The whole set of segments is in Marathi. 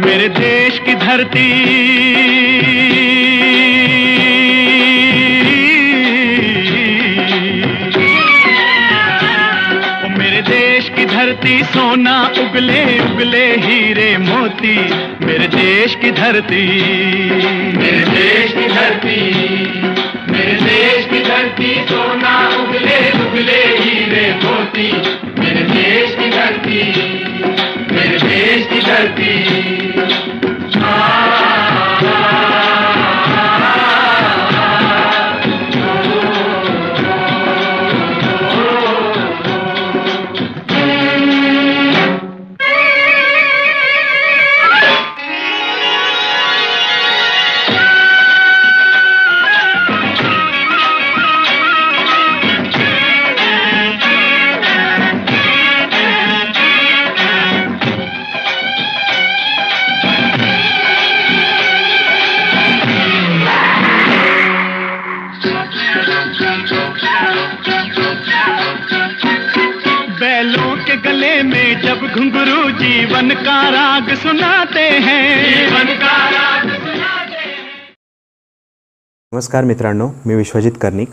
मेरे देश की धरती मेरे देश की धरती सोना उगले उगले हीरे मोती। मेरे देश की धरती, मेरे देश की धरती, मेरे देश की धरती सोना उगले उगले हीरे मोती। मेरे देश की धरती, मेरे देश की धरती। बैलों के गले में जब घुंघरू जीवन का राग सुनाते हैं, जीवन का राग सुनाते हैं। नमस्कार मित्रांनो, मी विश्वजित कर्णिक।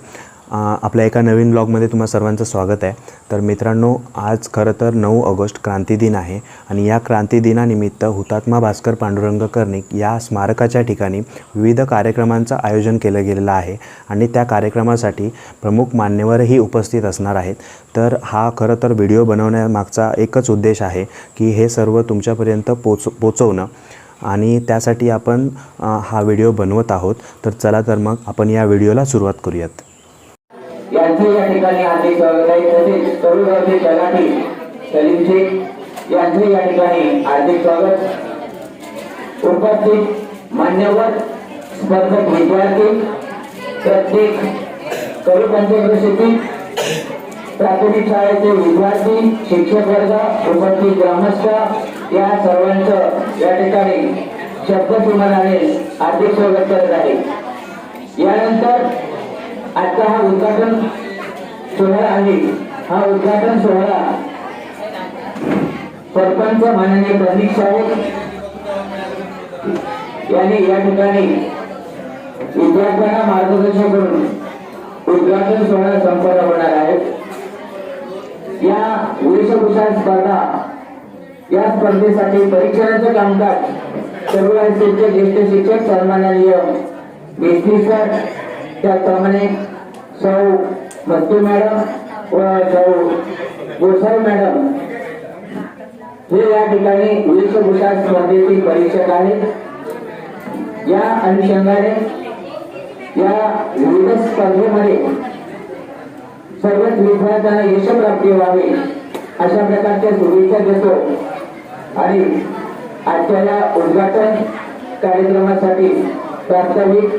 आपल्या एका नवीन ब्लॉगमध्ये तुम्हा सर्वांचं स्वागत आहे। तर मित्रांनो, आज खरं तर 9 ऑगस्ट क्रांती दिन आहे आणि या क्रांती दिनानिमित्त हुतात्मा भास्कर पांडुरंग कर्णिक या स्मारकाच्या ठिकाणी विविध कार्यक्रमांचं आयोजन केलं गेलेलं आहे आणि त्या कार्यक्रमासाठी प्रमुख मान्यवरही उपस्थित असणार आहेत। तर हा खरं तर व्हिडिओ बनवण्यामागचा एकच उद्देश आहे की हे सर्व तुमच्यापर्यंत पोचवणं आणि त्यासाठी आपण हा व्हिडिओ बनवत आहोत। तर चला तर मग आपण या व्हिडिओला सुरुवात करूयात। यांचे या ठिकाणी हार्दिक स्वागत आहे। तसेच तरुणगावचे तलाठी सलीम शेख यांचे या ठिकाणी हार्दिक स्वागत। उपस्थित मान्यवर स्पर्धक विद्यार्थी, प्रत्येक करू पंचक्रोशीतील प्राथमिक शाळेचे विद्यार्थी, शिक्षक वर्ग, उपस्थित ग्रामस्थ या सर्वांचं या ठिकाणी शब्दसुमनाने हार्दिक स्वागत करत आहे। यानंतर आजचा हा उद्घाटन सोहळा आहे। हा उद्घाटन सोहळा सरपंच माननीय प्रदीप साहेब यांनी या ठिकाणी विद्यार्थ्यांना मार्गदर्शन करून उद्घाटन सोहळा संपन्न होणार आहे। या वेशभूषा स्पर्धा या स्पर्धेसाठी परीक्षणाचं कामकाज सर्व हायस्कूलचे ज्येष्ठ शिक्षक सन्माननीय मेस्त्री सर, त्याचप्रमाणे सौ मत्तू मॅडम व सौ गोसाई मॅडम हे या ठिकाणी वेशभूषा स्पर्धेतील परीक्षक आहेत। या अनुषंगाने या विविध स्पर्धेमध्ये सर्वच विद्यार्थ्यांना यशप्राप्ती व्हावी अशा प्रकारच्या शुभेच्छा देतो आणि आजच्या या उद्घाटन कार्यक्रमासाठी प्रास्ताविक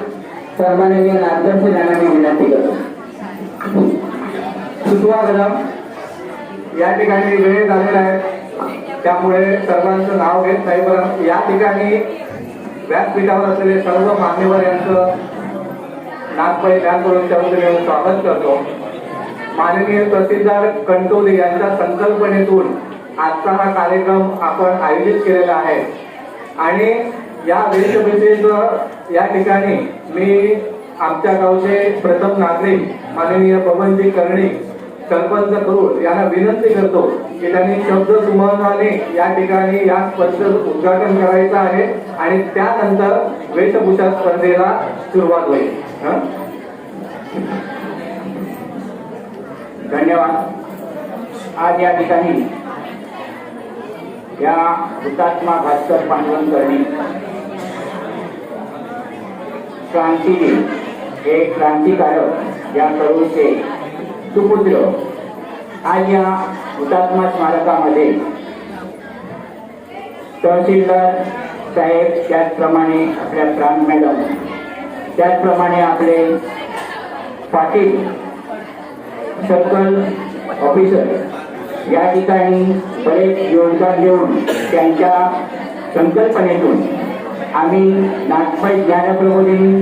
सन्माननीय नागदर्शन यांना विनंती करतो। सुस्वागतम। या ठिकाणी वेळ झालेला आहे त्यामुळे सर्वांचं नाव घेत नाही, पण या ठिकाणी व्यासपीठावर असलेले सर्व मान्यवर यांचं नागपळी ध्यान करून त्यांचं स्वागत करतो। माननीय तहसीलदार कंटोली यांच्या संकल्पनेतून आजचा हा कार्यक्रम आपण आयोजित केलेला आहे आणि या वेशभूषेचं या ठिकाणी मी आमच्या गावचे प्रथम नागरिक माननीय पवनजी कर्णिक सरपंच करूर यांना विनंती करतो की त्यांनी शब्द सुमनाने या ठिकाणी या स्पर्धेचं उद्घाटन करायचं आहे आणि त्यानंतर वेशभूषा स्पर्धेला सुरुवात होईल। धन्यवाद। आज या ठिकाणी या हुतात्मा भास्कर पांडुरंग कर्णिक क्रांती एक क्रांतिकारक या करूचे सुपुत्र आज या हुतात्मा स्मारकामध्ये तहसीलदार साहेब, त्याचप्रमाणे आपल्या प्रांत मॅडम, त्याचप्रमाणे आपले पाटील सर्कल ऑफिसर या ठिकाणी बरेच योगदान देऊन त्यांच्या संकल्पनेतून आम्ही नाथपै ज्ञानप्रबोधिनी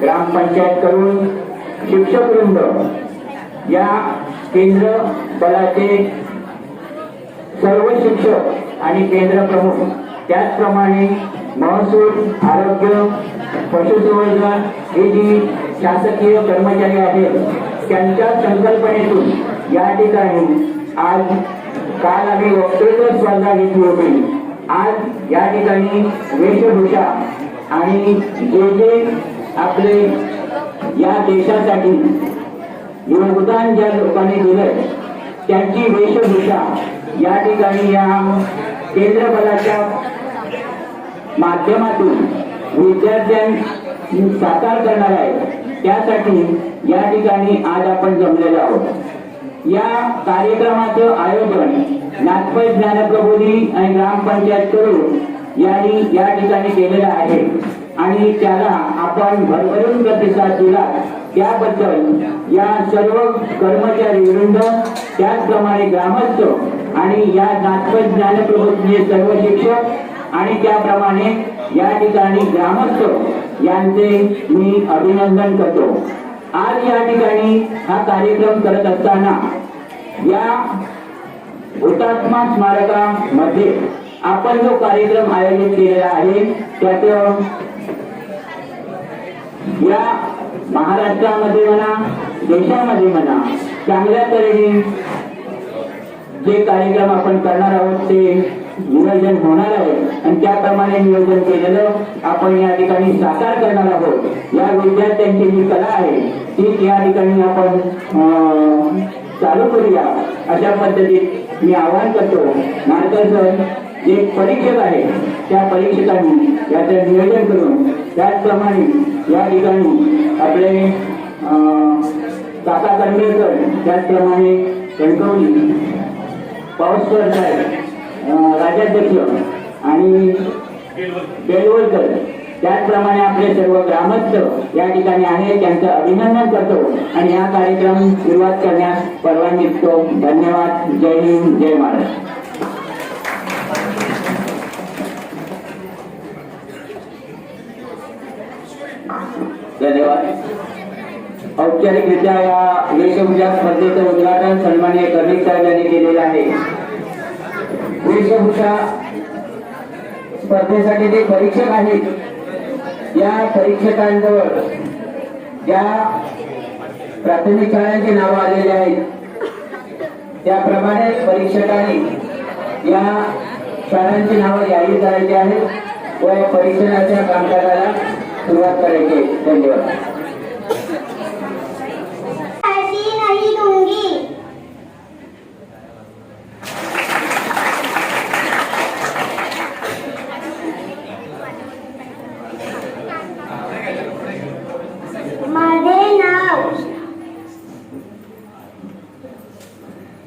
ग्रामपंचायत करून शिक्षकवृंद या केंद्र बलाचे सर्व शिक्षक आणि केंद्र प्रमुख, त्याचप्रमाणे महसूल, आरोग्य, पशुसंवर्धन हे जी शासकीय कर्मचारी आहेत त्यांच्या संकल्पनेतून या ठिकाणी आज काल आम्ही वक्तृत्व स्पर्धा घेतली होती. आज या ठिकाणी वेशभूषा आणि जे आपले या देशासाठी योगदान ज्या लोकांनी दिलंय त्यांची वेशभूषा या ठिकाणी या केंद्र बलाच्या माध्यमातून विद्यार्थ्यांनी साकार करणार आहे. त्यासाठी या ठिकाणी आज आपण जमलेलो आहोत. या कार्यक्रमाचं आयोजन नाथपै ज्ञानप्रबोधिनी आणि ग्रामपंचायत करून या ठिकाणी केलेलं आहे आणि त्याला आपण भरभरून प्रतिसाद दिला त्याबद्दल या सर्व कर्मचारी वृंद, त्याचप्रमाणे ग्रामस्थ आणि या नाथपै ज्ञानप्रबोधिनी सर्व शिक्षक आणि त्याप्रमाणे या ठिकाणी ग्रामस्थ यांचे मी अभिनंदन करतो. आज या ठिकाणी हा कार्यक्रम करत असताना या हुतात्मा स्मारकामध्ये आपण जो कार्यक्रम आयोजित केलेला आहे त्यात या महाराष्ट्रामध्ये म्हणा, देशामध्ये म्हणा, चांगल्या तऱ्हेने जे कार्यक्रम आपण करणार आहोत ते नियोजन होणार आहे आणि त्याप्रमाणे नियोजन केलेलं आपण या ठिकाणी साकार करणार आहोत. या विद्यार्थ्यांची जी कला आहे ती या ठिकाणी आपण चालू करूया अशा पद्धतीत मी आवाहन करतो. नारकर सर जे परीक्षक आहे त्या परीक्षकांनी याचं नियोजन करून त्याचप्रमाणे या ठिकाणी आपले काका करंबेकर, त्याचप्रमाणे कणकवली पावसकर साहेब राज्याध्यक्ष आणि बेलवलकर, त्याचप्रमाणे आपले सर्व ग्रामस्थ या ठिकाणी आहेत त्यांचं अभिनंदन करतो आणि हा कार्यक्रम सुरुवात करण्यास परवानगी देतो. धन्यवाद. जय हिंद, जय महाराष्ट्र. धन्यवाद. औपचारिकरित्या या वेशभूषा स्पर्धेचं उद्घाटन सन्माननीय कर्णिक साहेब यांनी केलेलं आहे. वेशभूषा स्पर्धेसाठी जे परीक्षक आहेत या परीक्षकांजवळ ज्या प्राथमिक शाळांची नावं आलेली आहेत त्याप्रमाणे परीक्षकांनी या शाळांची नावं जाहीर करायची आहेत व परीक्षणाच्या कामकाजाला सुरुवात करायची. धन्यवाद. नहीं दूंगी.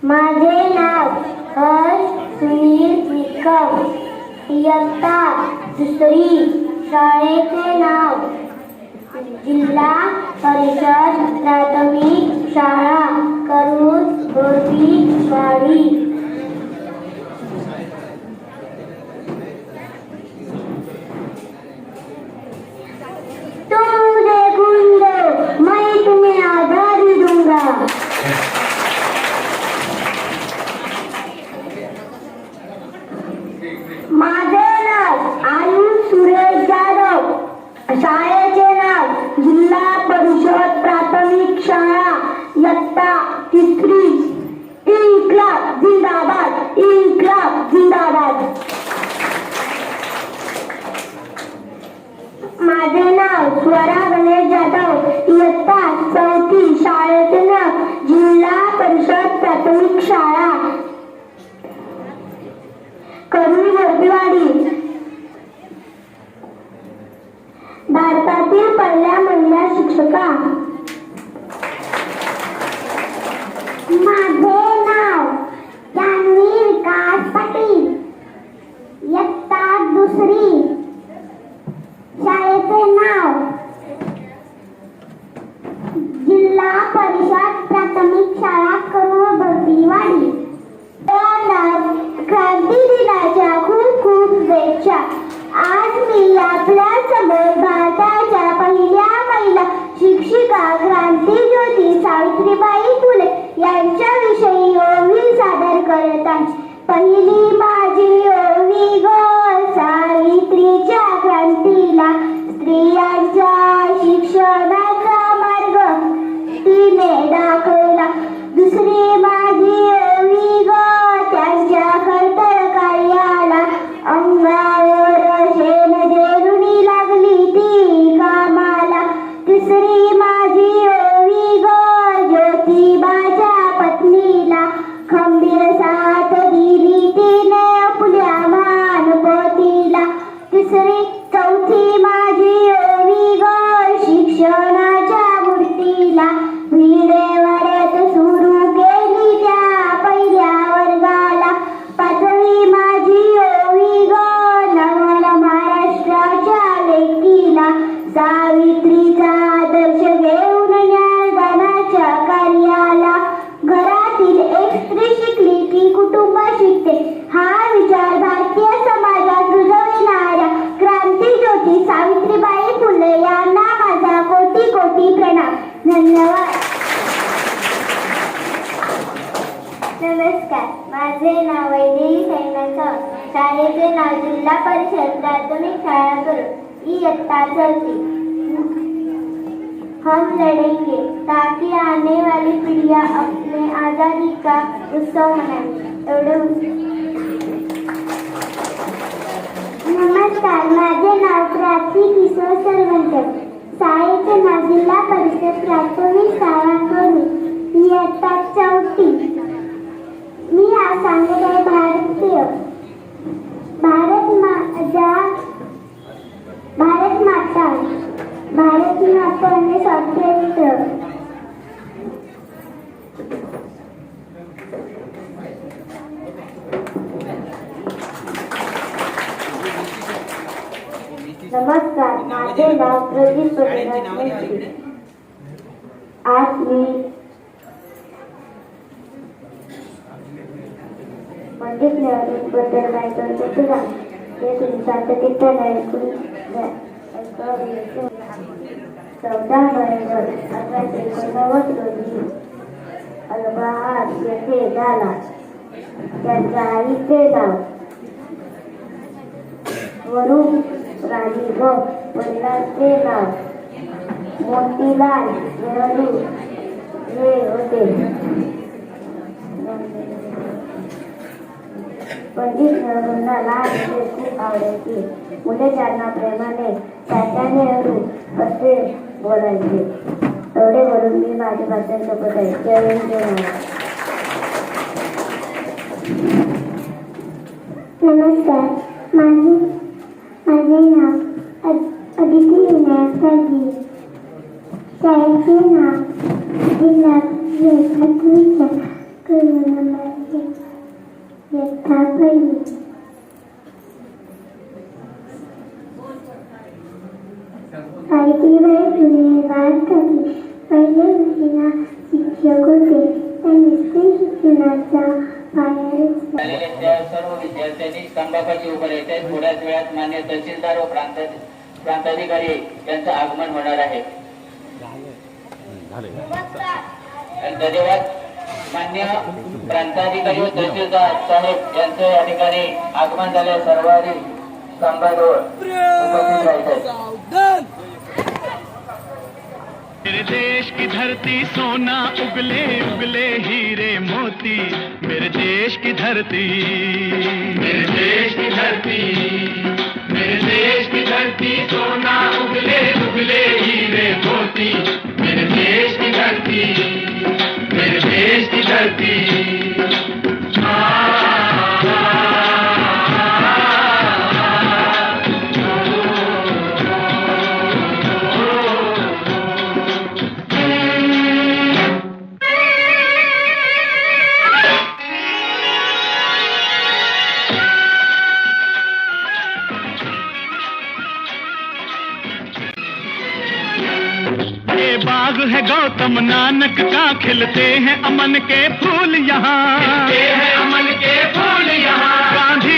माझे नाव हर्ष सुनील निकम, इयत्ता दुसरी, शाळेचे नाव जिल्हा परिषद प्राथमिक शाळा करूर बोरबीवाडी. तुम मुझे खून दो, मैं तुम्हें आजादी दूंगा. माझे नाव आयुष सुरेश जाधव, शाळेचे नाव जिल्हा परिषद प्राथमिक शाळा जिल्हा परिषद प्राथमिक शाळा करूळ बर्दीवाडी. क्रांती दिनाच्या खूप खूप शुभेच्छा. आज मी आपल्या समोर भारताच्या पहिल्या महिला शिक्षिका क्रांतीज्योती सावित्रीबाई फुले यांच्याविषयी ओवी सादर करत आहे. पहिली माझी ओवी ग सावित्रीच्या क्रांतीला, स्त्रियांच्या शिक्षणाचा मार्ग तिने दाखवला. दुसरी माझी ओवी ग त्यांच्या खडतर कार्याला, अंगावर शेण जेरुणी लागली ती कामाला. तिसरी माझी ओवी ग ज्योतिबाच्या पत्नीला, खंबीर साथ दिली तिने आपल्या मानपतीला. चौथी माझी ओवी ग शिक्षणाच्या मूर्तीला, भिडेवाड्यात सुरू केली त्या पहिल्या वर्गाला. पाचवी माझी ओवी ग नवल महाराष्ट्राच्या लेकीला, सावित्रीचा आदर्श घेऊन ज्ञानदानाच्या कार्याला. घरातील एक स्त्री शिकली की कुटुंब शिकते, हा विचार भारतीय समाजात रुजविणाऱ्या क्रांतीज्योती सावित्रीबाई फुले यांना माझा कोटी कोटी प्रणाम. धन्यवाद. नमस्कार, माझे नाव वैदेही सैन्याचं, शाळेचे नाव जिल्हा परिषद प्राथमिक शाळा करूळ, इयत्ता चौथी. हम लड़ेंगे ताकि आने वाली पीढ़ियां अपने आज़ादी का उत्सव मनाएं. नमस्कार, माझे नाव प्राची किशोर सरवंत, शाळेचे नाव जिल्हा परिषद प्राथमिक शाळा करूळ, इयत्ता चौथी. मी आज सांगत आहे भारत माता आणि स्वातंत्र्य. नमस्कार, माझे नाव प्रदीप प्रकाश. आज मी पंडित नेहरूंबद्दल माहिती तुला ते तुम्ही शांततेने ऐकून घ्या. 14 नोव्हेंबर 1889 रोजी अलाहाबाद येथे झाला. त्यांच्या आईचे नाव वरुण राणी व वडिलांचे नाव मोतीलाल नेहरू हे होते. पंडित नेहरूंना लहान मुले खूप आवडायची. मुले त्यांना प्रेमाने तात्या नेहरू असे बोलायचे. एवढे बोलून मी माझे भाषण सोबत आहे. जय हिंद, जय महाराष्ट्र. नमस्कार, माझे नाव अदिती विनायक साजी. शाळेचे नाव जिल्हा प्राथमिक करूळ इयत्ता पहिली. सावित्रीबाई फुले भारतातील पहिले महिला शिक्षक होते. त्यांनी स्त्री शिक्षणाचा पाया रचला. त्या सर्व विद्यार्थ्यांनी स्तंभापाशी उभे राहायचे. थोड्याच वेळात मान्य तहसीलदार व प्रांताधिकारी यांचं आगमन होणार आहे. धन्यवाद. मान्य प्रांताधिकारी व तहसीलदार साहेब यांचं या ठिकाणी आगमन झाले. सर्वांनी स्तंभाजवळ उपस्थित राहायचे. मेरे देश की धरती सोना उगले उगले हीरे मोती, मेरे देश की धरती, मेरे देश की धरती, मेरे देश की धरती सोना उगले उगले हीरे मोती, मेरे देश की धरती, मेरे देश की धरती. बाग है गौ गौतम नानक का खिलते हैं अमन के फूल यहाँ, खिलते हैं अमन के फूल यहाँ। गांधी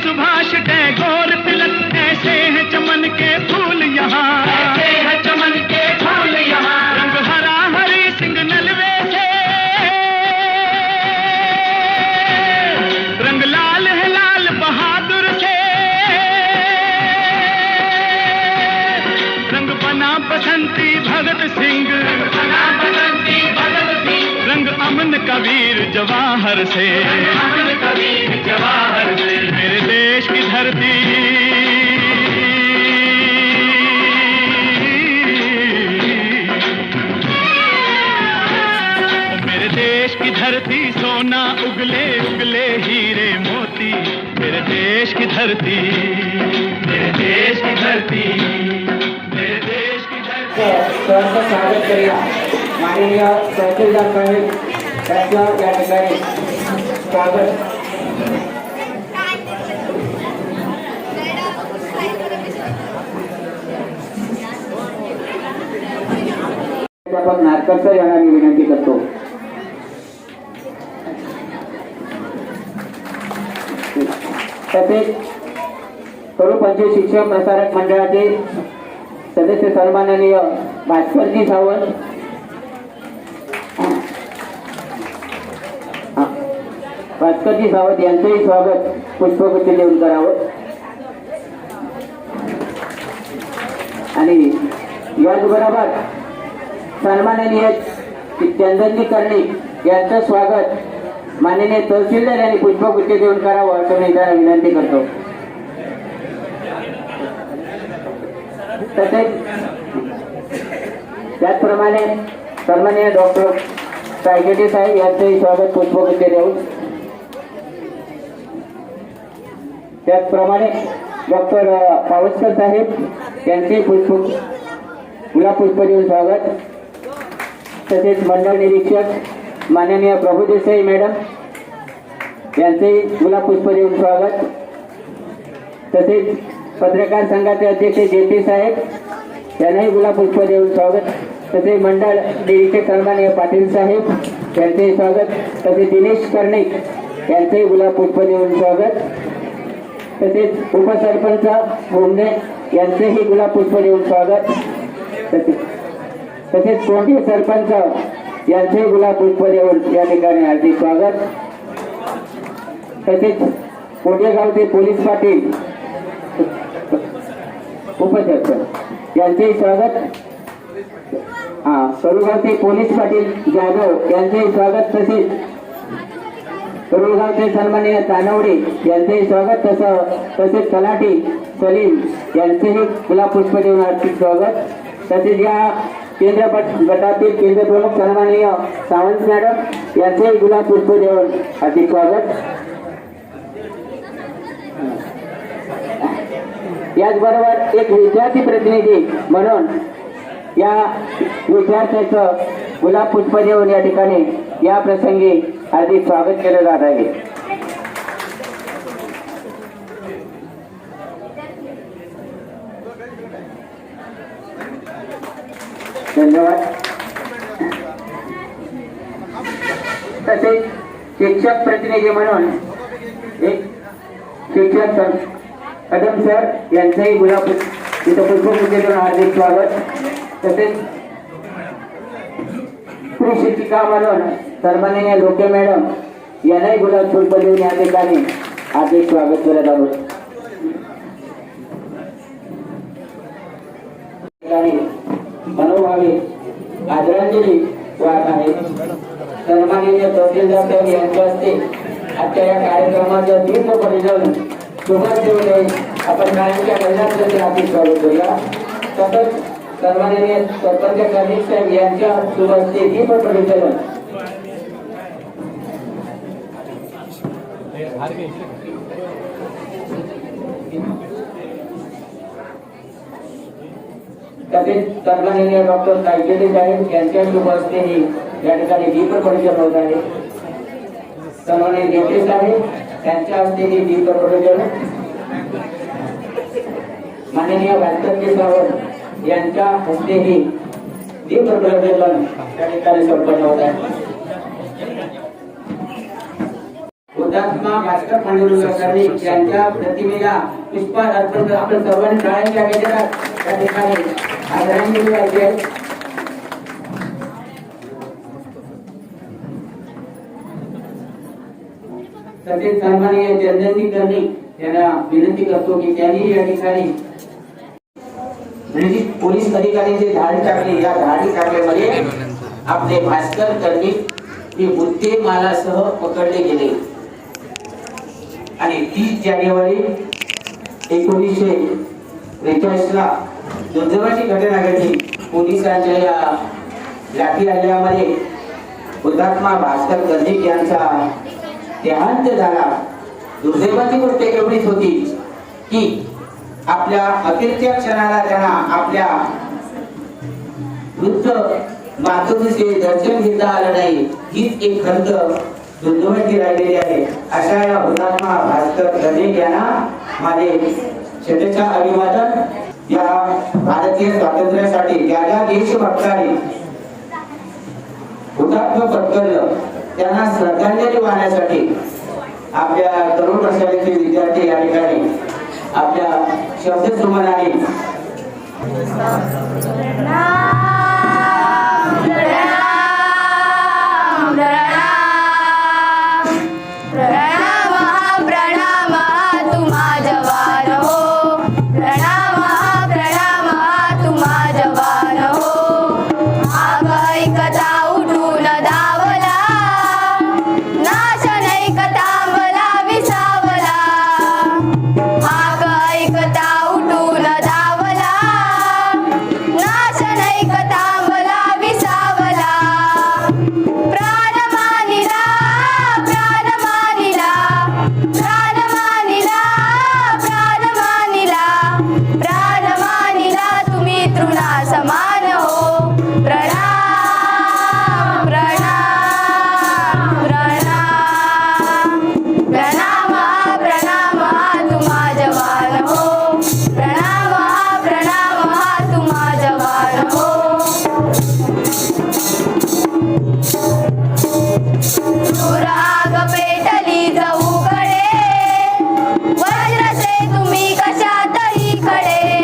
सुभाष टैगोर तिलक, ऐसे हैं चमन के फूल यहाँ, ऐसे हैं चमन के फूल यहाँ। रंग हरा हरी सिंह नलवे से, रंग लाल है लाल बहादुर से, रंग बना बसंती भगत सिंह, बना बसंती भगत सिंह। रंग अमन कबीर जवाहर से, अमन कबीर जवाहर से। मेरे देश की धरती, मेरे देश की धरती सोना उगले उगले हीरे मोती। मेरे देश की धरती, मेरे देश की धरती, मेरे देश की धरती। सहर्ष स्वागत करूया माननीय तहसीलदार साहेब यांचं या ठिकाणी स्वागत. प्राध्यापक नारकर यांना मी विनंती करतो. तसेच करू पंचवीस शिक्षक प्रसारक मंडळाचे सदस्य सन्माननीय भास्करजी सावंत, भास्करजी सावंत यांचंही स्वागत पुष्पगुच्छ देऊन करावं. आणि याचबरोबर सन्माननीय चंदनजी कर्णिक यांचं स्वागत माननीय तहसीलदार यांनी पुष्पगुच्छ देऊन करावं असं मी त्यांना विनंती करतो. तसेच त्याचप्रमाणे सन्माननीय डॉक्टर सायगेटे साहेब यांचंही स्वागत पुष्पगुच्छ देऊन, त्याचप्रमाणे डॉक्टर पावसकर साहेब यांचे गुलाब पुष्प देऊन स्वागत. तसेच मंडळ निरीक्षक माननीय प्रभू देसाई मॅडम यांचेही गुलाब पुष्प देऊन स्वागत. तसेच पत्रकार संघाचे अध्यक्ष जेपी साहेब यांनाही गुलाब पुष्प देऊन स्वागत. तसेच मंडळ निरीक्षक सन्माननीय पाटील साहेब यांचेही स्वागत. तसेच दिनेश कर्णिक यांचेही गुलाब पुष्प देऊन स्वागत. तसेच उपसरपंच भोमने यांचेही गुलाब पुष्प देऊन स्वागत. तसेच कोणते सरपंच यांचेही गुलाब पुष्प देऊन या ठिकाणी हार्दिक स्वागत. तसेच कोटेगावचे पोलीस पाटील उपसरपंच यांचेही स्वागत. करुगावचे पोलीस पाटील जाधव यांचेही स्वागत. तसेच करुगावचे सन्माननीय तानवडे यांचेही स्वागत. तसेच तलाठी सलीम यांचेही गुलाब पुष्प देऊन हार्दिक स्वागत. तसेच या केंद्र गटातील केंद्र प्रमुख सन्माननीय सावंत मॅडम यांचेही गुलाब पुष्प देऊन हार्दिक स्वागत. याचबरोबर एक विद्यार्थी प्रतिनिधी म्हणून या विद्यार्थ्याचं गुलाब पुष्प देऊन या ठिकाणी या प्रसंगी हार्दिक स्वागत केलं जात आहे. धन्यवाद. तसेच शिक्षक प्रतिनिधी म्हणून एक शिक्षक कदम सर यांचंही गुलाब इथं पुष्पगुच्छ देऊन हार्दिक स्वागत. तसेच स्त्री शिक्षिका म्हणून सन्माननीय लोके मॅडम यांनाही गुलाब पुष्प देऊन या ठिकाणी हार्दिक स्वागत करत आहोत. मनोभावे आदरांजली वाहत आहे. सन्माननीय तहसीलदार साहेब यांच्या हस्ते आजच्या या कार्यक्रमाचं दीर्घ परिचय सुरुवात देऊन आपण कायमच्या महिलांचे हार्दिक स्वागत करूया. तसंच सन्माननीय सरपंच कर्णिक साहेब यांच्या हस्ते दीप परिचलन तसेच सन्माननीय डॉक्टर सायगेटे साहेब यांच्या शुभ हस्तेही या ठिकाणी दीप परिचलन होत आहे. सन्माननीय जेपी साहेब यांच्या हस्तेही दीप परिचलन. माननीय भास्करजी सावंत यांच्या हस्तेही दीप प्रज्वलन त्या ठिकाणी संपन्न होत आहे. हुतात्मा भास्कर पांडुरंग कर्णिक यांच्या प्रतिमेला पुष्पहार अर्पण करून आपण सर्वांनी टाळ्यांच्या गजरात त्या ठिकाणी आदरांजली वाहिली आहे. तसेच सन्माननीय चंदनजी कर्णिक यांना विनंती करतो की त्यांनी या ठिकाणी पोलीस अधिकाऱ्यांचे धाडी टाकले. या धाडी टाकल्यामध्ये आपले भास्कर कर्णिक हे मुद्देमालासह पकडले गेले आणि 30 जानेवारी 1943 ला दुर्दैवाची घटना घडली. पोलिसांच्या या लाठी हल्ल्यामध्ये हुतात्मा भास्कर कर्णिक यांचा देहांत झाला. दुर्दैवाची गोष्ट एवढीच होती की आपल्या अखेरच्या क्षणाला त्यांना आपल्या वृद्ध मातोश्रीचे दर्शन घेता आलं नाही. हीच एक खंत दुर्दैवाची राहिलेली आहे. अशा या हुतात्मा भास्कर कर्णिक यांना माझे शेवटच्या अभिवादन. या भारतीय स्वातंत्र्यासाठी ज्या ज्या देशभक्तांनी हुतात्मा पत्करलं त्यांना श्रद्धांजली वाहण्यासाठी आपल्या तरुण प्रशालेचे विद्यार्थी या ठिकाणी आपल्या शब्द सुमनाने वज्रसे तुम्ही कशातही खडे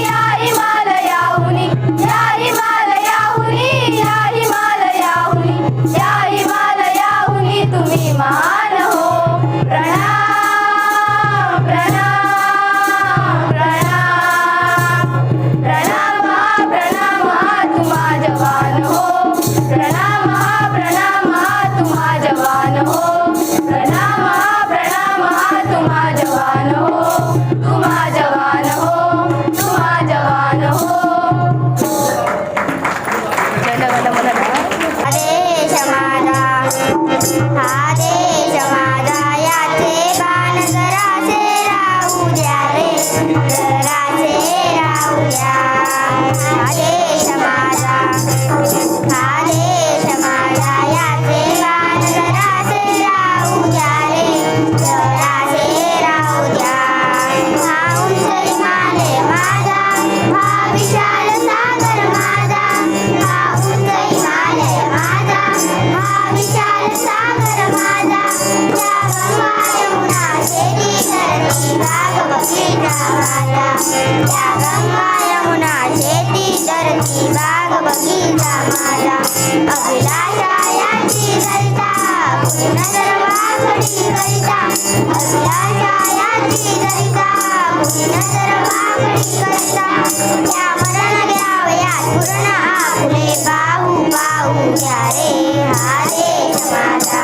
या हिमालयाहुनी, या हिमालयाहुनी, या हिमालयाहुनी, या हिमालयाहुनी तुम्ही महान हो. प्रणाम प्रणाम प्रणाम प्रणाम तुम्हा जवान हो. प्रणाम तुम्हा जवान हो. प्रणाम तुम्हा जवान हो. तुम्हा जवान हो. तुम्हा जवान हो. देश माझा, हा देश माझा, याचे बाण जरासे राहू द्या रे, जरासे राहू द्या. हा देश माझा, हा देश माझा, याचे बाण जरासे राहू द्या रे, जरासे राहू द्या. हा उंच हिमालय माझा, हा विशाल सागर माझा, हा उंच हिमालय माझा, हा विशाल सागर माझा. या गंगा यमुना शेती धरती बाग बगीचा माझा, या गंगा यमुना शेती धरती बाग बगीचा माझा. अभिलाषा याची करिता कुणी नजर वाकडी करिता, अभिलाषा याची करिता कुणी नजर वाकडी करिता. या मरण घ्यावयात पूर्ण आपुले पाहू पाहू द्या रे. हा देश माझा,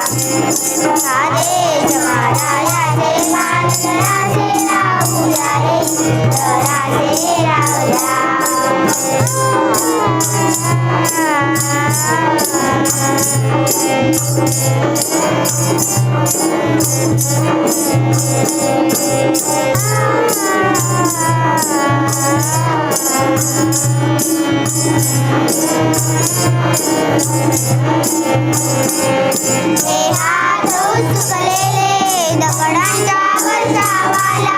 हा देश माझा, याचे मान जरासे राहू द्या रे, जरासे राहू द्या. हे हात उसकलेले दगडांच्या वर्षावाला,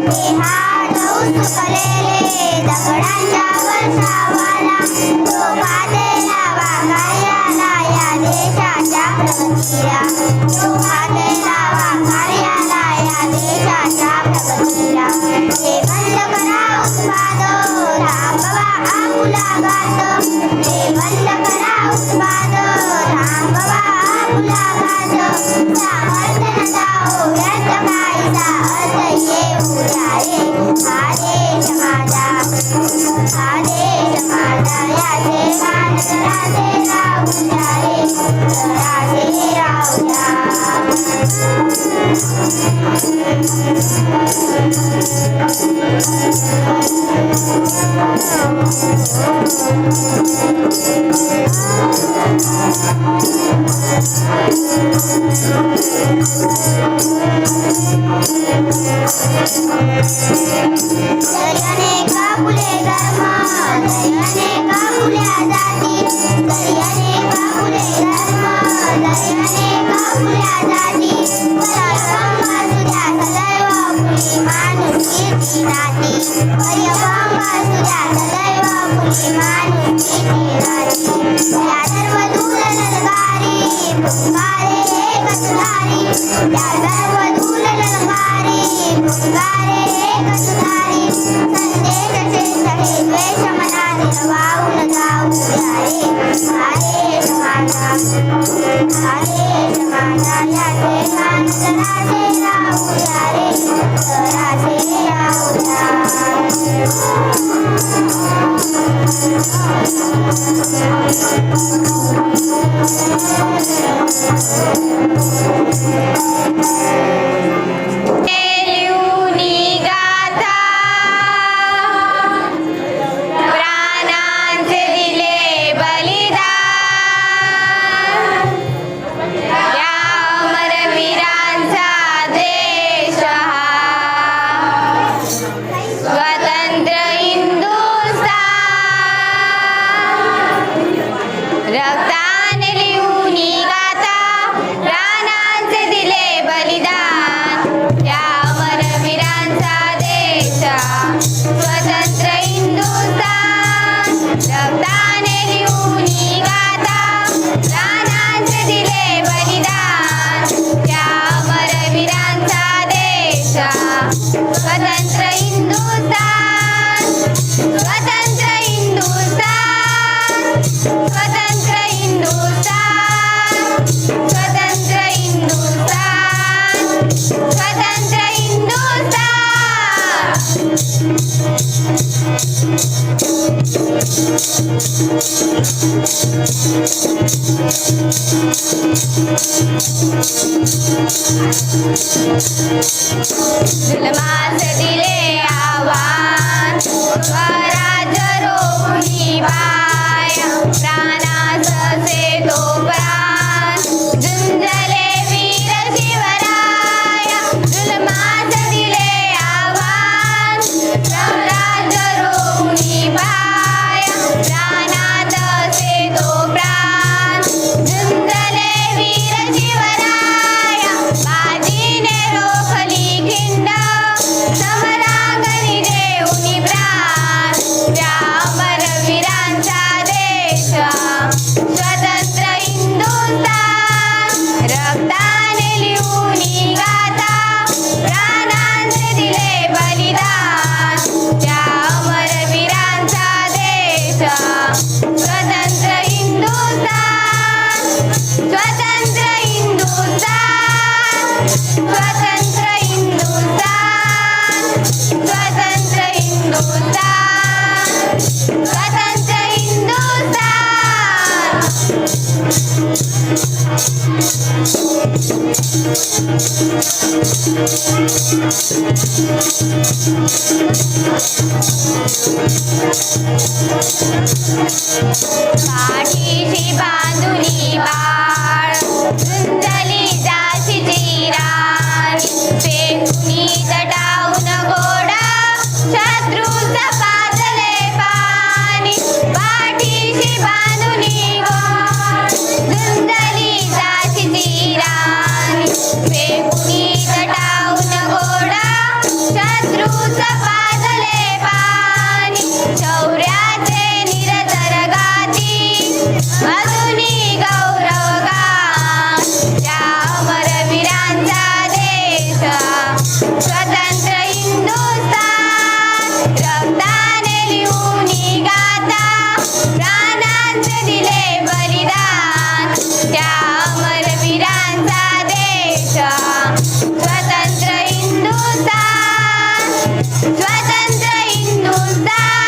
हे हात उसकलेले दगडांच्या वर्षावाला. तो खातेला वाखार्याला या देशाच्या प्रगतीला, तो खातेला वाखार्याला या देशाच्या प्रगतीला. हे बंद करा उत्पादन, थांबवा आपुला घात, हे बंद करा उत्पादन, थांबवा आपुला घात. सामर्थ्य न जाओ व्यर्थ काहीसा अर्थ येऊ द्या रे. हा देश माझा, हा देश माझा, याचे मान जरासे राहू द्या रे, जरासे राहू द्या. दर्याने कापुले धर्म, दर्याने कापुल्या जाती, दर्याने कापुले धर्म, दर्याने कापुल्या जाती. परभंग असू द्या सदैव कुणी माणुसकीची नाती, परभंग असू द्या सदैव कुणी माणुसकीची नाती. त्या सर्व दूर ललकारी पुकारे एक सुधारी, त्या सर्व दूर ललकारी पुकारे एक सुधारी. संदेशाचे सगळे द्वेष मनातील वाहून जाऊ द्या रे. हा देश माझा, हा देश माझा, याचे मान जरासे राहू द्या रे, जरासे राहू द्या. लिहुनी गाथा, प्राणांचे दिले बलिदान, या अमरवीरांचा देश हा स्वतंत्र हिंदुस्थान. रक्ताने लिहुनी गाथा, प्राणांचे दिले बलिदान, जुलमास दिले आव्हान स्वराज्य रोवणी बाय प्राणास से तो प्राण झुंजले वीर शिवराय जुलमास दिले आव्हान स्वराज्य रोवणी बाय प्राणात से तो प्राण झुंजले वीर शिवराय बाजीने रोखली खिंड समरांगणी देऊनी प्राण व्यामर वीरांचा देश स्वतंत्र हिंदुस्थान रक्ताने लिहूनी गाथा प्राणांचे दिले बलिदान त्या अमर वीरांचा देश स्वतंत्र हिंदुस्थान स्वतंत्र हिंदुस्थान स्वतंत्र हिंदुस्थान स्वतंत्र हिंदुस्थान स्वतंत्र हिंदुस्थान पाठीशी बांधुनी बाळ झुंजली जाशीची राणी पेकुनी तटाहून घोडा शत्रूचा पाजले पाणी पाठीशी बांधुनी बाळ झुंजली जाशीची राणी पेकुनी तटाहून घोडा शत्रूचा पाजले पाणी शौर्याचे निरतर गाती अजूनी गौरवगान त्या अमर वीरांचा देश स्वतंत्र हिंदुस्थान रक्ताने लिहूनी गाथा प्राणांचे दिले बलिदान त्या अमर वीरांचा देश स्वतंत्र हिंदुस्थान स्वतंत्र हिंदुस्थान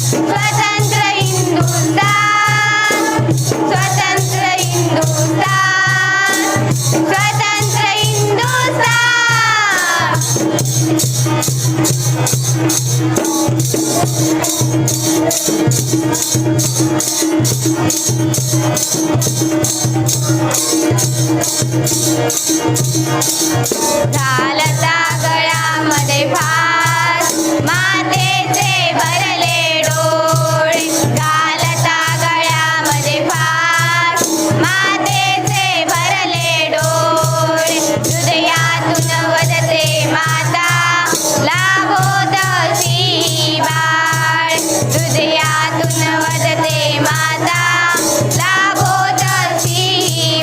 स्वतंत्र हिंदुस्थान स्वतंत्र हिंदुस्थान स्वतंत्र हिंदुस्थान घालता गळ्यामध्ये फास मातेचे भरले डोळे घालता गळ्यामध्ये फास मातेचे भरले डोळे हृदयातून वदते माता लाभो तशी बाळ हृदयातून वदते माता लाभो तशी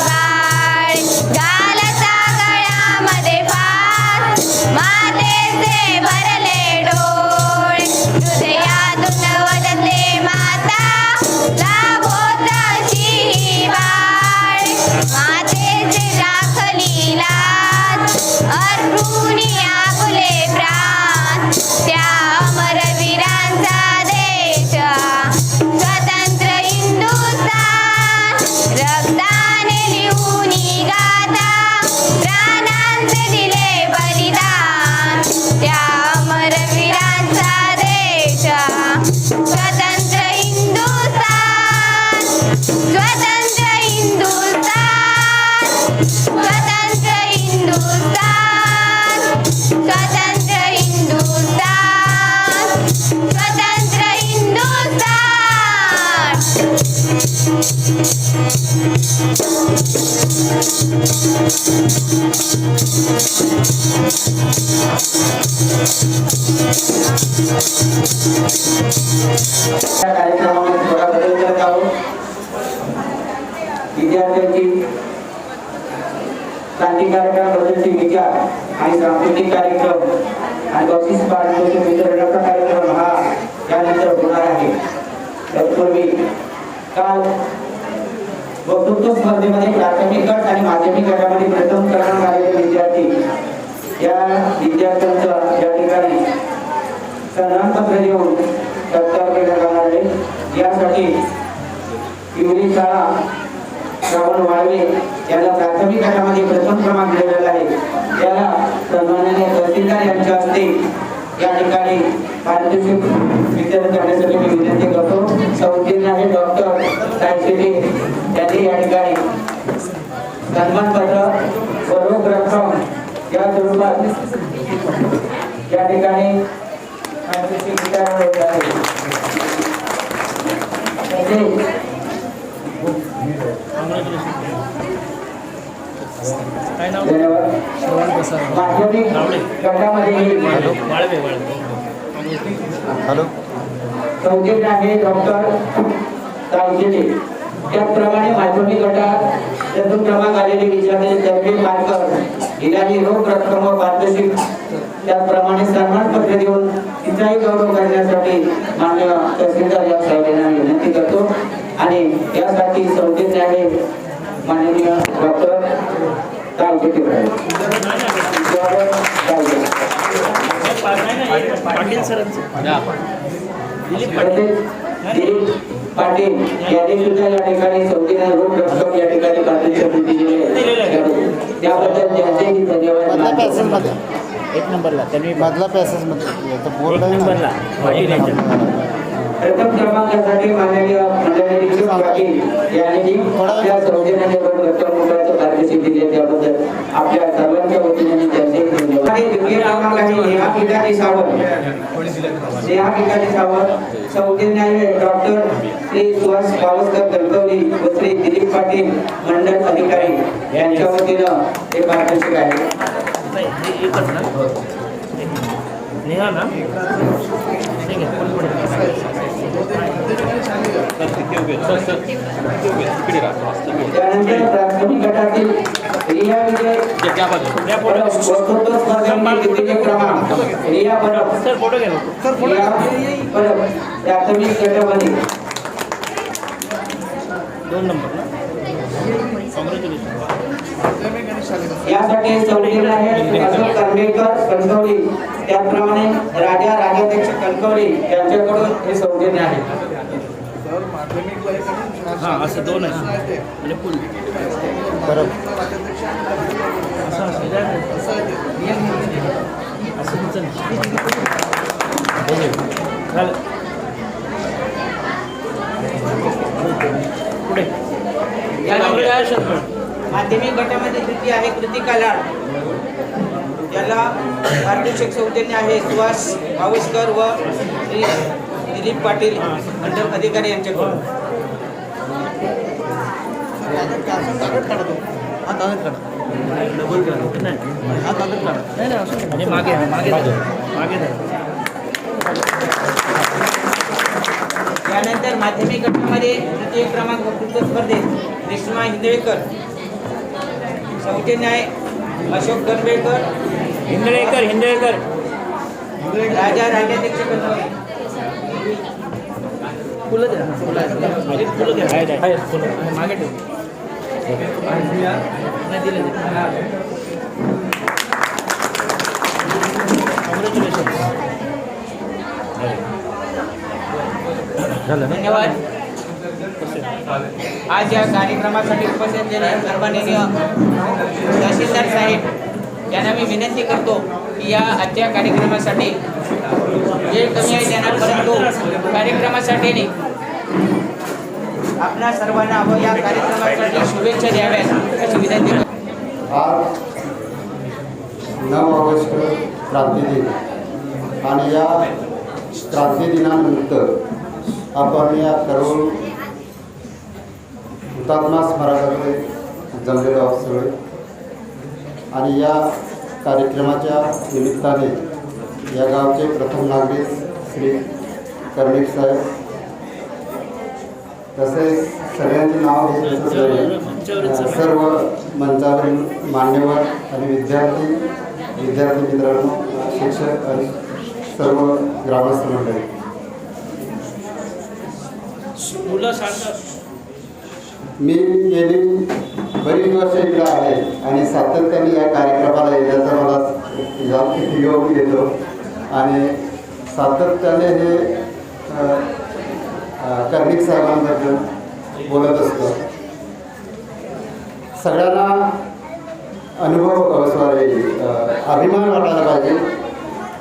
बाळ घालता गळ्यामध्ये फास मातेचे भरले डोळे हृदयातून वदते माता लाभो तशी बाळ मातेचे राखली लाज अर्पुनी आपुले प्राण त्या अमर वीरांचा देश स्वतंत्र हिंदुस्थान रक्ताने लिहूनी गाथा प्राणांचे दिले बलिदान त्या अमर वीरांचा देश स्वतंत्र हिंदुस्थान स्वतंत्र हिंदुस्थान स्वतंत्र हिंदुस्थान स्वतंत्र हिंदुस्थान स्वतंत्र हिंदुस्थान या कार्यक्रमामध्ये थोडा बदल करत आहोत. विद्यार्थ्यांची क्रांतिकारकाबद्दलचे विचार आणि सांस्कृतिक कार्यक्रम आणि बक्षीस पारितोषिक वितरणाचा कार्यक्रम हा यानंतर होणार आहे. तत्पूर्वी काल वक्तृत्व स्पर्धेमध्ये प्राथमिक गट आणि माध्यमिक गटामध्ये प्रथम क्रमांक आलेले विद्यार्थी या विद्यार्थ्यांचा या ठिकाणी सन्मानपत्र देऊन सत्कार करण्यात येणार आहे. यासाठी पिवळी शाळा श्रावण वाळवे याला प्राथमिक गटामध्ये प्रथम क्रमांक मिळालेला आहे. त्याला सन्माननीय तहसीलदार यांच्या हस्ते या ठिकाणी पारितोषिक वितरण करण्यासाठी मी विनंती करतो. सौजन्य आहे डॉक्टर सायशेटे यांनी या ठिकाणी सन्मानपत्र व रोख रक्कम या स्वरूपात या ठिकाणी पारितोषिक वितरण होत आहे. माध्यमिक गटामध्ये सौजन्य आहे डॉक्टर सायशेटे. त्याचप्रमाणे माध्यमिक गटात प्रथम क्रमांक आलेले विद्यार्थी मार्कर इलाही रोख रक्कम व पारितोषिक त्याचप्रमाणे सन्मानपत्र देऊन तिचाही गौरव करण्यासाठी माननीय तहसीलदार या साहेबांना विनंती करतो. आणि यासाठी सौजन्य आहे माननीय डॉक्टर सायशेटे पाटील सरांचं दिलीप पाटील यांनी सुद्धा या ठिकाणी सौजन्य रोख रक्कम या ठिकाणी पारितोषिक दिलेले आहे. त्याबद्दल त्यांचेही धन्यवाद. एक नंबरला त्यांनी बदला पॅसेजमध्ये बोर्ड नंबरला प्रथम क्रमांकासाठी माननीय मंडळी दिलीप पाटील यांनी आपल्या सौजन्याने रोख रक्कम मुलाचं पारितोषिक दिले त्याबद्दल आपल्या सर्वांच्या वतीने मी त्यांचेही धन्यवाद. आणि द्वितीय क्रमांक आहे नेहा पिकाची सावंत. नेहा पिकाची सावंत सौजन्य आहे डॉक्टर श्री सुहास पावसकर कणकवली व श्री दिलीप पाटील मंडळ अधिकारी यांच्या वतीनं हे पारितोषिक आहे. एकच ना नेहा ना ठीक त्यानंतर प्राथमिक गटातील रिया विजय वक्तृत्व स्पर्धेमध्ये द्वितीय क्रमांक रिया परब सर फोटो घ्या सर रिया परब प्राथमिक गटामध्ये 2 नंबर यासाठी सौजन्य आहे अशोक कर्मेकर कणकवली त्याचप्रमाणे राजा राजाध्यक्ष कणकवली यांच्याकडून हे सौजन्य आहे. हां असं 2 आहे म्हणजे फुल बरोबर पुढे माध्यमिक गटामध्ये द्वितीय आहे कृतिका लाड. याला पारितोषिक सौजन्य आहे सुहास पावसकर व श्री दिलीप पाटील मंडळ अधिकारी यांच्याकडून. आणि मागे मागे मागे त्यानंतर माध्यमिक गटामध्ये तृतीय क्रमांक वक्तृत्व स्पर्धेत रेश्मा हिंदळेकर सौजन्य आहे अशोक गणवेकर हिंदळेकर राजा राजाध्यक्ष कणकवली. फुलं द्या फुलं द्या फुलं मागे ठेव नाही दिलं धन्यवाद. आज या कार्यक्रमासाठी उपस्थित असलेले सन्माननीय तहसीलदार साहेब यांना मी विनंती करतो की या आजच्या कार्यक्रमासाठी वेळ कमी आहे त्यांना परंतु कार्यक्रमासाठी नाही आपल्या सर्वांना व या कार्यक्रमासाठी शुभेच्छा द्याव्यात अशी विनंती करतो. आज 9 ऑगस्ट क्रांती दिन आणि या क्रांती दिनानंतर आपण या करोड हुतात्मा स्मारकाकडे जमलेलो आहोत सगळे. आणि या कार्यक्रमाच्या निमित्ताने या गावचे प्रथम नागरिक श्री कर्णिक साहेब तसेच सगळ्यांचे नाव घेतलं सर्व मंचावरील मान्यवर आणि विद्यार्थी मित्रांनो शिक्षक आणि सर्व ग्रामस्थ मंडळी मुलं सांगतात मी गेली बरीच वर्ष इकडे आहे आणि सातत्याने या कार्यक्रमाला येण्याचा मला योग येतो आणि सातत्याने हे कर्णिक साहेबांबद्दल बोलत असतो. सगळ्यांना अभिमान वाटायला पाहिजे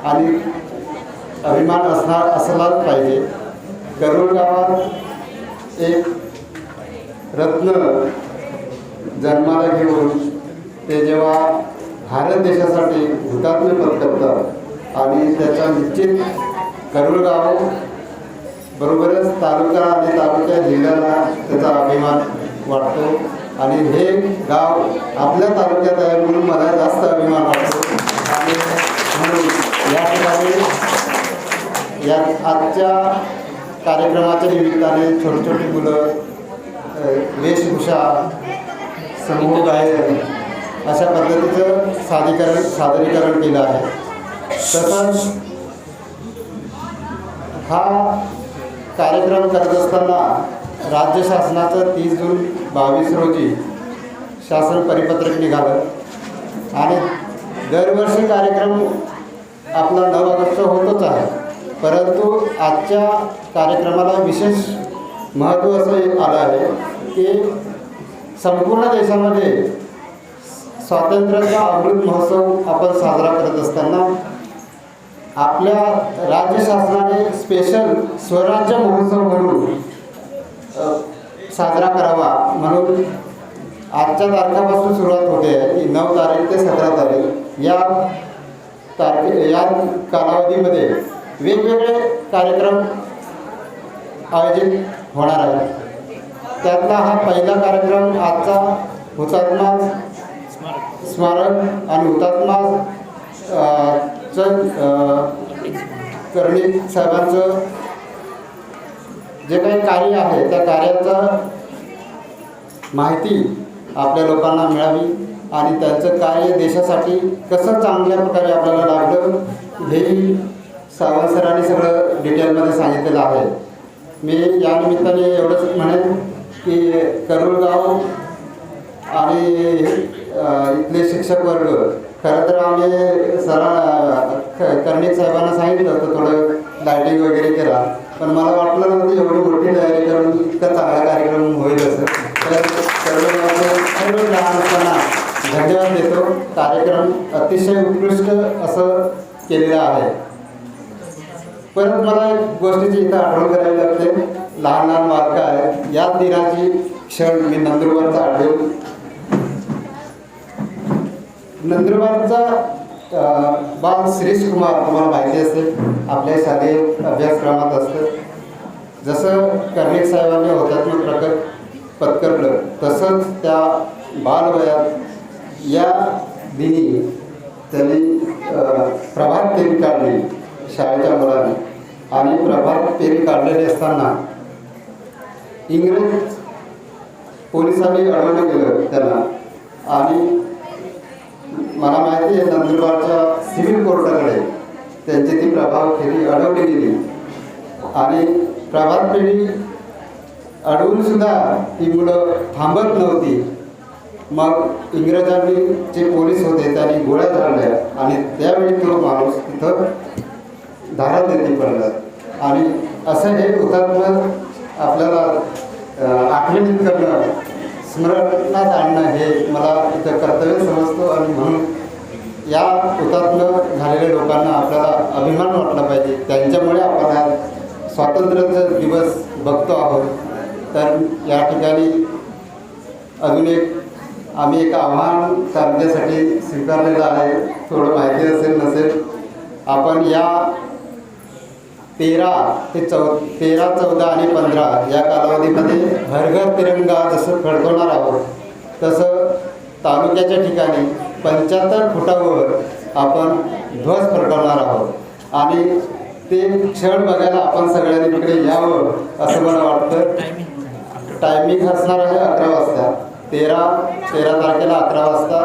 आणि अभिमान असलाच पाहिजे. करूळ गावात एक रत्न जन्माला घेऊन ते जेव्हा भारत देशासाठी हुतात्मे पत्करतात आणि त्याचा निश्चित करूळ गाव बरोबरच तालुका आणि तालुक्या जिल्ह्याला त्याचा अभिमान वाटतो आणि हे गाव आपल्या तालुक्यात आहे म्हणून मला जास्त अभिमान वाटतो. आणि म्हणून या ठिकाणी या आजच्या कार्यक्रमाच्या निमित्ताने छोटी छोटी मुलं वेशभूषा समूह गायन अशा पद्धतीचं सादरीकरण केलं आहे. तसंच हा कार्यक्रम करत असताना राज्य शासनाचं 30 जून 22 रोजी शासन परिपत्रक निघालं आणि दरवर्षी कार्यक्रम आपला 9 ऑगस्ट होतच आहे. परंतु आजच्या कार्यक्रमाला विशेष महत्त्व असं एक आलं आहे की संपूर्ण देशामध्ये स्वातंत्र्याचा अमृत महोत्सव आपण साजरा करत असताना आपल्या राज्य शासनाने स्पेशल स्वराज्य महोत्सव म्हणून साजरा करावा म्हणून आजच्या तारखापासून सुरुवात होते आहे की 9 तारीख ते 17 तारीख या कालावधीमध्ये वेगवेगळे कार्यक्रम आयोजित होणार आहेत. त्यातला हा पहिला कार्यक्रम आजचा हुतात्मा स्मारक आणि हुतात्मा कर्णिक साहेबांचं जे काही कार्य आहे त्या कार्याचा माहिती आपल्या लोकांना मिळावी आणि त्यांचं कार्य देशासाठी कसं चांगल्या प्रकारे आपल्याला लागलं हेही सावंत सरांनी सगळं डिटेलमध्ये सांगितलेलं आहे. मी या निमित्ताने एवढंच म्हणेन की करूळ गाव आणि इथले शिक्षक वर्ग खरं तर आम्ही कर्णिक साहेबांना सांगितलं होतं थोडं लायटिंग वगैरे केला, पण मला वाटलं नव्हतं एवढी मोठी तयारी करून इतका चांगला कार्यक्रम होईल असं. तर सर्व लहान असताना धन्यवाद देतो. कार्यक्रम अतिशय उत्कृष्ट असं केलेलं आहे. परत मला एक गोष्टीची इथं आठवण करावी लागते. लहान लहान बालकं आहेत. या दिनाची क्षण मी नंदुरबारचा आठवण. नंदुरबारचा बाल श्रीश कुमार तुम्हाला माहिती असेल आपल्या शालेय अभ्यासक्रमात असतं. जसं कर्णिक साहेबांनी हुतात्मा पत्करलं तसंच त्या बालवयात या दिनी त्यांनी प्रभात फेरी काढली शाळेच्या मुलांनी आणि प्रभात फेरी काढलेली असताना इंग्रज पोलिसांनी अडवलं गेलं त्यांना आणि मला माहिती आहे नंदुरबारच्या सिव्हिल कोर्टाकडे त्यांची ती प्रभात फेरी अडवली गेली आणि प्रभात फेरी अडवूनसुद्धा ती मुलं थांबत नव्हती. मग इंग्रजांनी जे पोलीस होते त्यांनी गोळ्या झाडल्या आणि त्यावेळी तो माणूस तिथं धारातीर्थी पडला. आणि असं हे हुतात्मा आपल्याला आठवणीत करणं स्मरणात आणणं हे मला इथं कर्तव्य समजतो आणि म्हणून या हुतात्मा झालेल्या लोकांना आपल्याला अभिमान वाटला पाहिजे. त्यांच्यामुळे आपण आज स्वातंत्र्याचा दिवस बघतो आहोत. तर या ठिकाणी अजून आम्ही एक आव्हान करण्यासाठी स्वीकारलेलं आहे. थोडं माहिती असेल नसेल आपण या 13, 14 आणि 15 या कालावधीमध्ये घर घर तिरंगा जसं फडकवणार आहोत तसं तालुक्याच्या ठिकाणी 75 फुटावर आपण ध्वज फडकवणार आहोत आणि ते क्षण बघायला आपण सगळ्यांनी इकडे यावं असं मला वाटतं. टायमिंग असणार आहे 11 वाजता. 13 तारखेला 11 वाजता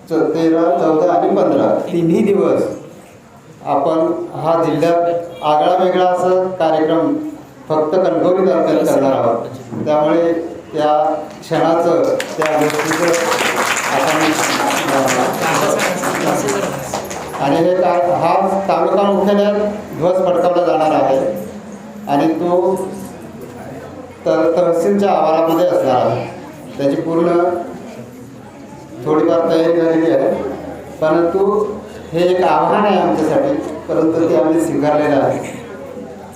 13, 14 आणि 15 तिन्ही दिवस आपण हा जिल्ह्यात आगळा वेगळा असं कार्यक्रम फक्त कणकवली तालुक्यात करणार आहोत. त्यामुळे त्या क्षणाचं त्या गोष्टीचं आपण आणि हे हा तालुका मुख्यालयात ध्वज फडकवला जाणार आहे आणि तो तहसीलच्या आवारामध्ये असणार आहे. त्याची पूर्ण थोडीफार तयारी झालेली आहे, परंतु हे एक आव्हान आहे आमच्यासाठी, परंतु ते आम्ही स्वीकारलेलं आहे.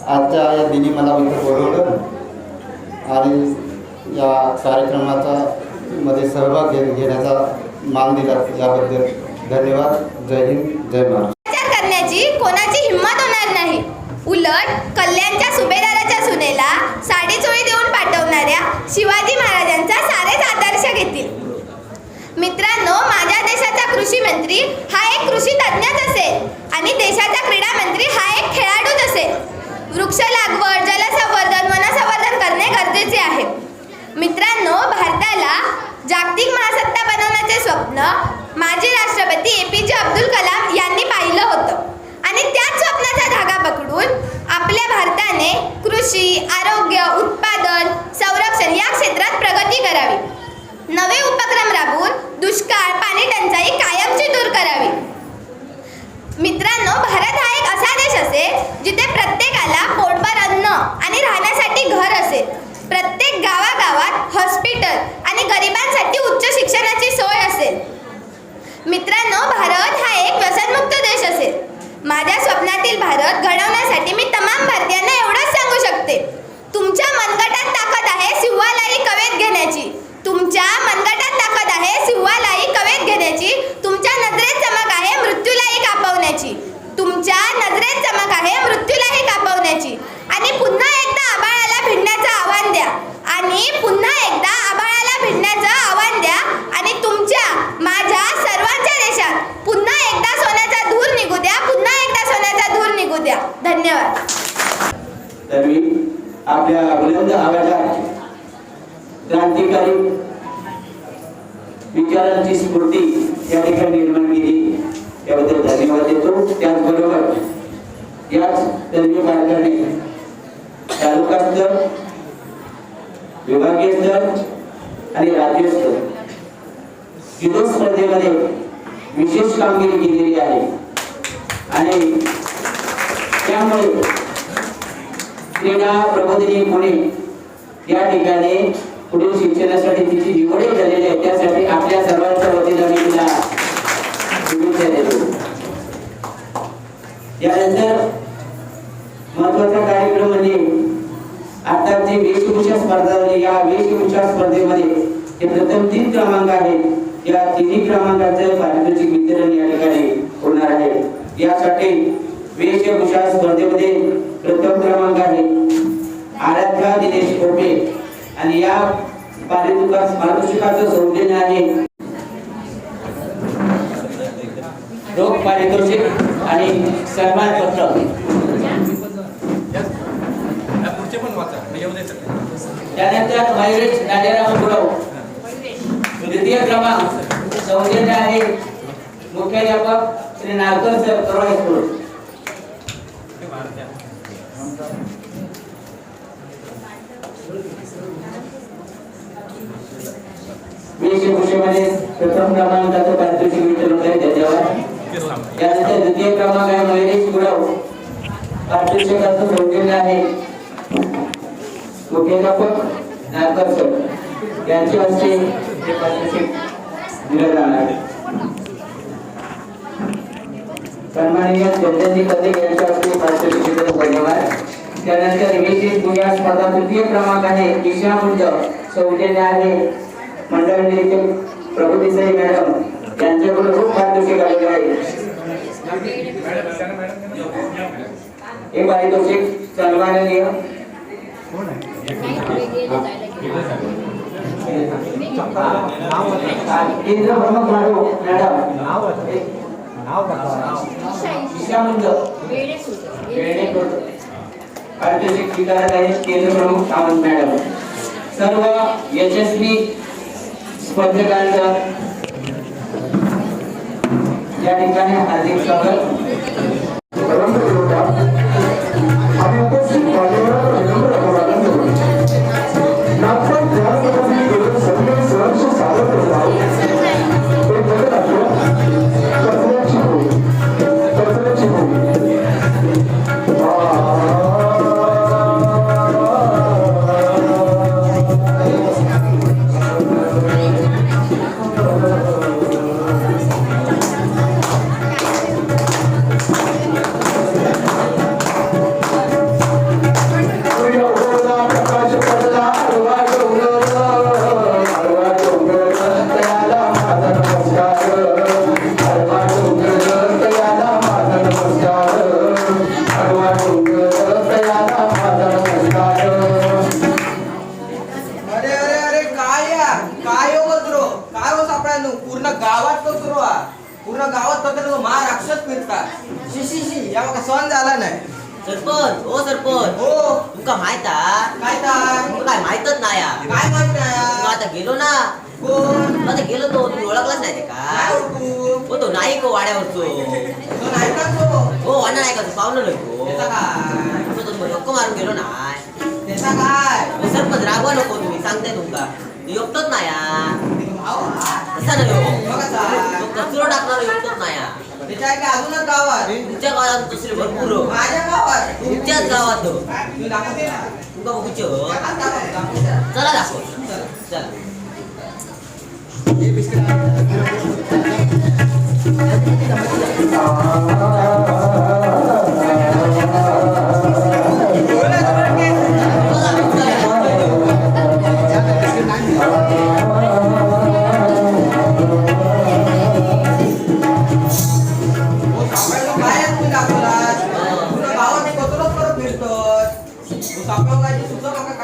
आजच्या या दिनी मला इथं बोलवलं आणि या कार्यक्रमाचा मध्ये सहभाग घेण्याचा मान दिला, याबद्दल धन्यवाद. जय हिंद, जय महाराष्ट्र. विचार करण्याची कोणाची हिंमत होणार नाही. उलट कल्याणच्या सुभेदाराच्या सुनेला साडी चोळी देऊन पाठवणाऱ्या शिवाजी महाराजांचा सारेच आदर्श घेतील. मित्रांनो, माझ्या देशाचा कृषी मंत्री हा एक कृषी तज्ञच असेल आणि देशाचा क्रीडा मंत्री हा एक खेळाडूच असेल. वृक्ष लागवड, जलसंवर्धन, वनसंवर्धन करणे गरजेचे आहे. मित्रांनो, भारताला जागतिक महासत्ता बनवण्याचे स्वप्न माजी राष्ट्रपती APJ अब्दुल कलाम यांनी पाहिलं होतं आणि त्याच स्वप्नाचा धागा पकडून आपल्या भारताने कृषी, आरोग्य, उत्पादन, संरक्षण या क्षेत्रात प्रगती करावी. नवे उपक्रम राबवून दुष्काळ, पाणी टंचाई कायमची दूर करावी. मित्रांनो, भारत हा एक असा देश असेल जिथे प्रत्येकाला पोटभर अन्न आणि राहण्यासाठी घर असेल. प्रत्येक गावागावात हॉस्पिटल आणि गरिबांसाठी उच्च शिक्षणाची सोय असेल. मित्रांनो, भारत हा एक व्यसनमुक्त देश असेल. माझ्या स्वप्नातील भारत घडवण्यासाठी मी तमाम भारतीयांना एवढंच सांगू शकते, तुमच्या मनगटात ताकद आहे सिंहालाही कवेत घेण्याची. तुमच्या मनगटात ताकद आहे सिंहालाही कवेत घेण्याची. तुमच्या नजरेत चमक आहे मृत्यूलाही कापवण्याची. तुमच्या नजरेत चमक आहे मृत्यूलाही कापवण्याची. आणि पुन्हा एकदा आभाळाला भिडण्याचं आव्हान द्या. आणि पुन्हा एकदा आभाळाला भिडण्याचं आव्हान द्या. आणि तुमच्या, माझ्या सर्वांच्या देशात पुन्हा एकदा सोन्याचा धूर निघू द्या. पुन्हा एकदा सोन्याचा धूर निघू द्या. धन्यवाद. तर मी आपल्या बुलंद आवाजात क्रांतिकारी विचारांची स्फूर्ती या ठिकाणी निर्माण केली, त्याबद्दल धन्यवाद देतो. त्याचबरोबर याच तन्वी कार्यक्रमाने तालुका स्तर, विभागीय स्तर आणि राज्य स्तर युद्ध स्पर्धेमध्ये विशेष कामगिरी केलेली आहे आणि त्यामुळे क्रीडा प्रबोधिनी पुणे या ठिकाणी पुढील शिक्षणासाठी तिची निवड झालेली आहे. त्यासाठी आपल्या सर्वांच्या वतीने मी तिला शुभेच्छा देतो. यानंतर महत्वाचा कार्यक्रम म्हणजे आता जी वेशभूषा स्पर्धा झाली, या वेशभूषा स्पर्धेमध्ये जे प्रथम 3 क्रमांक आहेत, या 3 क्रमांकाचं पारितोषिक वितरण या ठिकाणी होणार आहे. यासाठी वेशभूषा स्पर्धेमध्ये प्रथम क्रमांक आहे आराध्या दिनेश कोपे आणि या पारितोषिकाचं सौजन्य आहे रोख पारितोषिक आणि सन्मान पत्र. त्यानंतर मयुरेश राजाराम गुरव द्वितीय क्रमांक, सौजन्य आहे मुख्याध्यापक श्री नागकर सर, करोड हायस्कूल. वेशभूषेमध्ये प्रथम क्रमांकाचं पारितोषिक वितरण होत आहे. धन्यवाद. त्यानंतर द्वितीय क्रमांक आहे मयुरेश गुरव, पारितोषिकाचं सौजन्य आहे मुख्याध्यापक नागकर सर, यांच्या हस्ते हे पारितोषिक दिलं जाणार आहे. सन्माननीय चंदनजी कदे यांच्या हस्ते पारितोषिक वितरण. धन्यवाद. त्यानंतर विशेष गुन्हा स्पर्धा तृतीय क्रमांक आहे दिशा मुंड, सौजन्य आहे मंडळ निरीक्षक प्रभुदेसाई मॅडम, यांच्याकडून खूप पारितोषिक आलेले आहे. हे पारितोषिक सन्माननीय केंद्र प्रमुख मॅडम दिशा मुंड पारितोषिक स्वीकारत आहेत केंद्र प्रमुख सावंत मॅडम. सर्व यशस्वी स्पर्धकांचं या ठिकाणी हार्दिक स्वागत. सादर करत आहोत. शी या म्हाका सण झाला नाही. सरपंच ओ सरपंच हो तुमका माहित हा? काय ता तुमका काय माहितच नाही हा. काय माहित तू नाही. आता गेलो ना कोण तू आता गेलो तो तुम्ही ओळखलाच नाही ते काय का ओळखू? हो तो नाही को वाड्यावरचो तो नाही का तो? हो वाडा नाही का तू पाहुणं नाही को त्याचा काय? तो तुम्ही धक्को मारून गेलो ना त्याचा काय? हो सरपंच रागवा नको तुम्ही सांगते तुमका तू योगतोच नाही हा. भाऊ हा. तसा नाही हो. मग कसा? तो कचरो टाकणार योगतोच नाही हा. त्याच्या काय अजूनच गावात तुमच्या गावात दुसरे भरपूर हो. माझ्या गावात तुमच्याच गावात हो. तू दाखवते ना. तुमका बघूच हो. दाखव. चला दाखव चला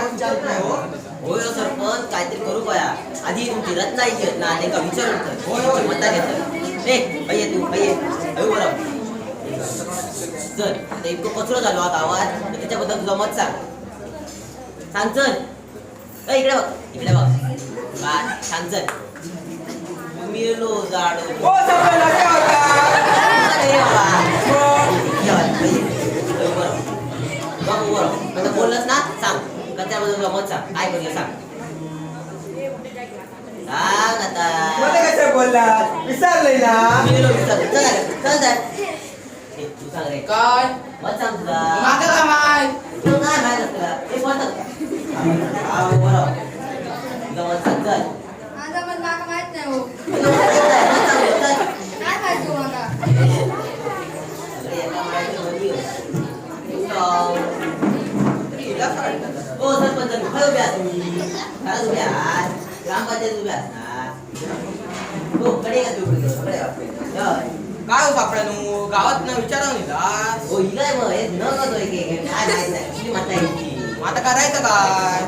होय हो सरपंच काहीतरी करू बया आधी तुमची रत्ना येत ना त्यांना विचारून मता घेत ए भैया तू भैया बरोबर चल आता इतकं कचरो झालो आता आवाज तर त्याच्याबद्दल तुझं मत सांग चल ए इकडे बघ काय सांग चल मिळलो जाडो अरे बाबा बरोबर बोललंस ना सांग त्याच्याबद्दल तुझं मत सांग काय करूया सांग सांग आता बोलला विसरलंय ना. मिळलो चल ए, तू सांग रे काय मत सांग तुझा माझं काय माहित? तुला काय माहित असतं ते बोलतात हा बरोबर तुझं मत सांग चल माझा पण माका माहित नाही हो. तुझं मत सांग, मत सांग, चल. काय माहिती हो माका? अरे, एका माहितीमध्ये हो सरपंच खरं उभे आहात तुम्ही खरंच उभे आहात ग्रामपंचायत उभे आहात ना हो कडे का तुम्ही कडे काय हो सापड्यानो गावात ना विचारा निला. हो ही काय मग हे न करतोय की काय माहित नाही किती म्हणता येईल आता करायचं काय?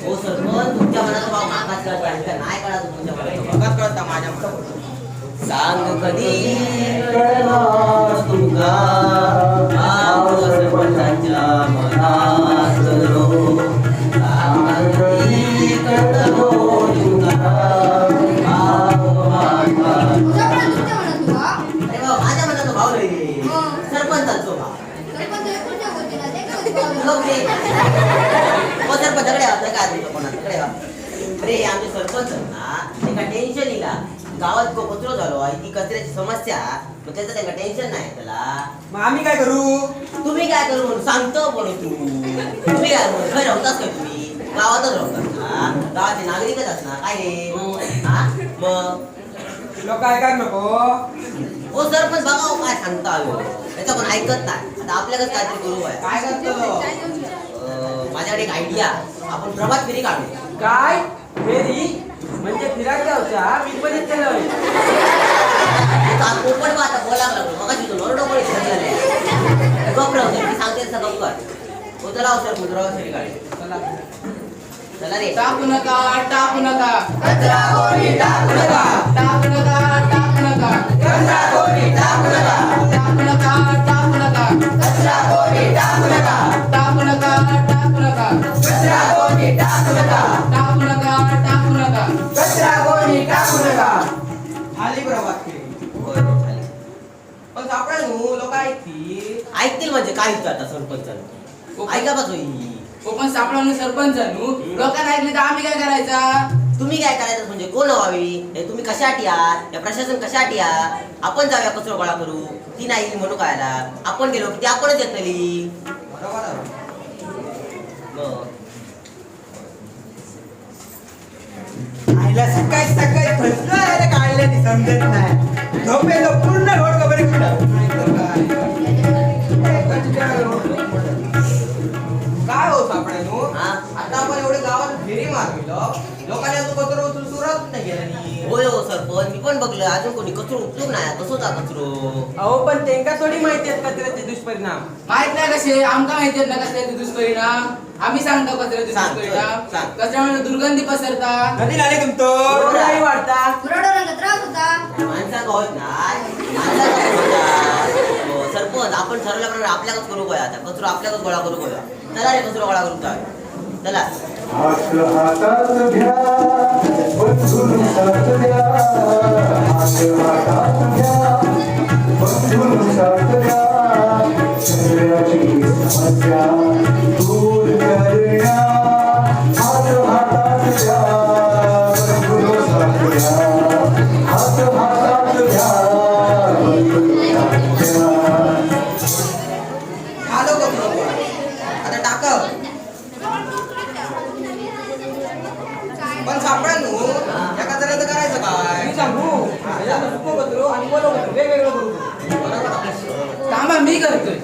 हो सरपंच तुमच्या मनाचा भाव मागास कळता नाही कळा तुमच्या मनाचा भाव. बघत कळता माझ्या मनात. सांग कधी कळलं तुमका भाव सरपंचाच्या मनात रो. सांग कधी कळलं तुमका भाव माझा. तुझा पण तुमच्या मनात हो का? अरे बाबा माझ्या मनाचा भाव रे हो. सरपंचाचा भाव. सरपंच एकूणच्या गोष्टी ना, ते काय होतं? लोक रे. हो सरपंचाकडे आहात काय तुमच्या कोणाकडे अरे आमचे सरपंच ना एका टेन्शन इला गावात कचरो झालो आहे ती कचऱ्याची समस्या मग त्याचं त्यांना टेन्शन नाही त्याला मग आम्ही काय करू? तुम्ही काय करू म्हणून सांगतो पण तुम्ही काय म्हणून खरं राहताच काय तुम्ही गावातच राहतात ना गावाचे नागरिकच असणार काय रे हा मग लोक ऐकायला नको. हो सरपंच बघा हो काय सांगता आलो त्याचं पण ऐकत नाही आता आपल्याकडे काहीतरी करू आहे काय करतो? माझ्याकडे एक आयडिया आपण प्रभात फेरी काढू काय फेरी म्हणजे फिरायच्या होत्या मी पण केलं. पोपट आता बोलायला लागलो मग तिथून ओरडो कोणी ठरलेलं गप राहतो मी सांगते तसं गप कर हो चला सर प्रभात फेरी काढू चला रे टाकू नका टाकू नका कचरा कोणी टाकू नका टाकू नका टाकू नका कचरा कोणी टाकू नका टाकू नका टाकू नका कचरा कोणी टाकू नका टाकू नका टाकू नका कचरा कोणी टाकू नका टाकू नका टाकू नका कचरा कोणी टाकू नका. आली प्रभात फेरी होय, चालेल. पण सापडा लोक ऐकतील. ऐकतील म्हणजे काय होतं आता सरपंच ऐका बा तुम्ही कोकण सापडा सरपंच लोकांना ऐकले तर आम्ही काय करायचा? तुम्ही काय करायचं म्हणजे कोण व्हावी हे तुम्ही कशासाठी आहात या प्रशासन कशासाठी आहात आपण जाऊया कचरा गोळा करू ती नाही म्हणू कायला आपण गेलो की ती आपणच येतली बरोबर आहे. आईला सकाळी सकाळी फसलं काढल्याने समजत नाही झोपेलो पूर्ण रोड कबरी काय हो सापड्यानो हा? आता आपण एवढे गावात फेरी मारलो लोकांनी अजून कचरो उचलून सुरुवात नाही केला नी. होय हो सरपंच मी पण बघलं अजून कोणी कचरो उचलूक नाही कसोच हा कचरो अहो पण त्यांका थोडी माहिती आहेत कचऱ्याचे दुष्परिणाम. माहित नाही कसे आमका माहिती ना कसले दुष्परिणाम आम्ही सांगतो कचऱ्याचे सांग, दुष्परिणाम सांग. कचऱ्यामुळे दुर्गंधी पसरता कधी झाले तुमचं रोगराई वाढता. गुराढोरांना त्रास होता. माणसा होत नाही माणसाचा होता. हो, सरपंच सरपंच आपण ठरवल्याप्रमाणे आपल्याकच करू गोया आता कचरो आपल्याकच गोळा करू गोया चला रे कचरो गोळा करू चला हात हातात घ्या बंधून साथ द्या हात हातात घ्या बंधून साथ द्या शरीराची समस्या दूर करण्या हात हातात घ्या बंधून साथ द्या हात हातात घ्या बंधून साथ द्या आलो कचरो गोळा. आता टाकव पण सापडा नू एका जणाचं करायचं काय मी सांगू सुको कचरो आणि बोलो कचरो वेगवेगळं करू थांबा मी करतोय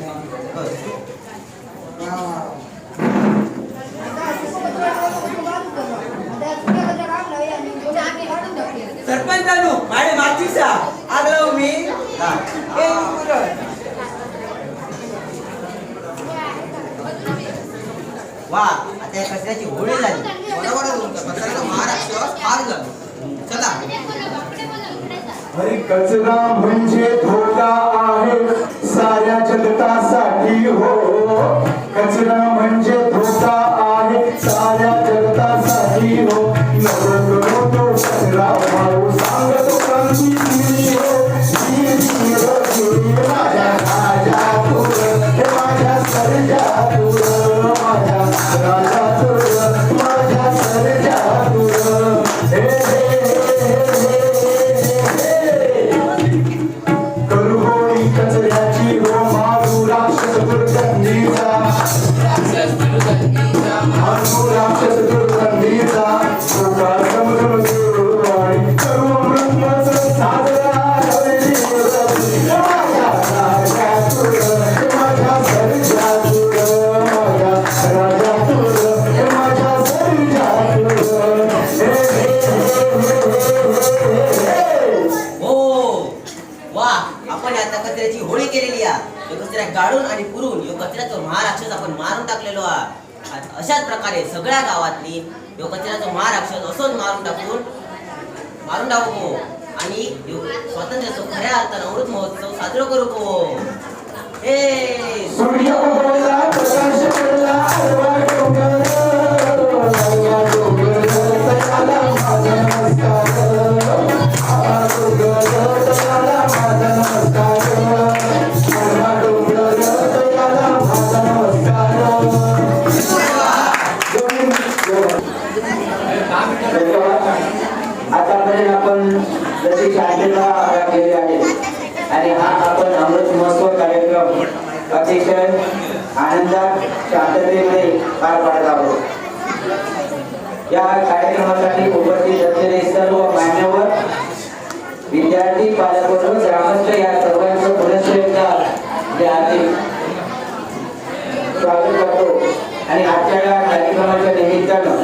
सरपंचानू माझे मातीचा आगलो मी वा आता या कचऱ्याची होळी झाली बरोबर आहे तुमचं कचऱ्याचा महाराष्ट्र फार झालं चला अरे कचरा म्हणजे धोका आहे साऱ्या जगतासाठी हो कचरा म्हणजे धोका आहे साऱ्या जगतासाठी हो नको करू तो कचरा वाहू सांगतो क्रांती हो माझ्या राजा तुर हे माझ्या सर्जा तुर माझ्या राजा तुर माझ्या सर्जा तुर हे कचऱ्याची हो मारू राक्षस दुर्गंधीचा मारू राक्षस दुर्गंधीचा तुका समजून गुरुवाणी करू अमृत साजरा माझ्या राजा तुर माझ्या सर्जा तुर माझ्या राजा तुर माझ्या सर्जा वा आपण आता कचऱ्याची होळी केलेली आहे कचऱ्या गाडून आणि पुरून यो कचऱ्याचा महाराक्षस आपण मारून टाकलेलो आहे अशाच प्रकारे सगळ्या गावातली यो कचऱ्याचा महाराक्षस असोच मारून टाकू आणि स्वातंत्र्याचा खऱ्या अर्थानं अमृत महोत्सव साजरा करू को सूर्य उगवला प्रकाश पडला आरवा डोंगर आरवा डोंगर तयाला माझा नमस्कार आरवा डोंगर तयाला माझा नमस्कार आरवा डोंगर तयाला माझा नमस्कार आतापर्यंत आपण जशी शांतता केली आहे आणि हा आपण अमृत महोत्सव कार्यक्रम अतिशय आनंदात शांततेमध्ये पार पाडत आहोत. या कार्यक्रमासाठी उपस्थित असलेले सर्व मान्यवर विद्यार्थी पालकवर्ग ग्रामस्थ या सर्वांचं पुनश्च एकदा स्वागत करतो आणि आजच्या या कार्यक्रमाच्या निमित्तानं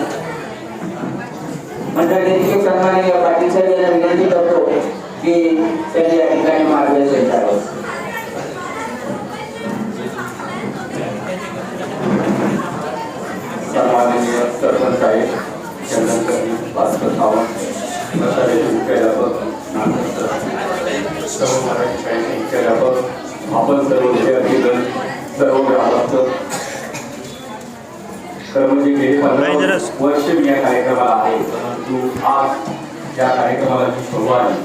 मंडळ निरीक्षक सन्माननीय पाटील साहेब यांना विनंती करतो की त्यांनी या ठिकाणी मार्गदर्शन करावं. सन्माननीय सरपंच साहेब चंदन भास्कर सावंत मुख्याध्यापक सर्व मराठी शाळेचे मुख्याध्यापक आपण सर्व विद्यार्थीगण सर्व ग्रामस्थ म्हणजे गेली 15 वर्ष मी या कार्यक्रमाला आहे परंतु आज या कार्यक्रमाला जी शोभा आली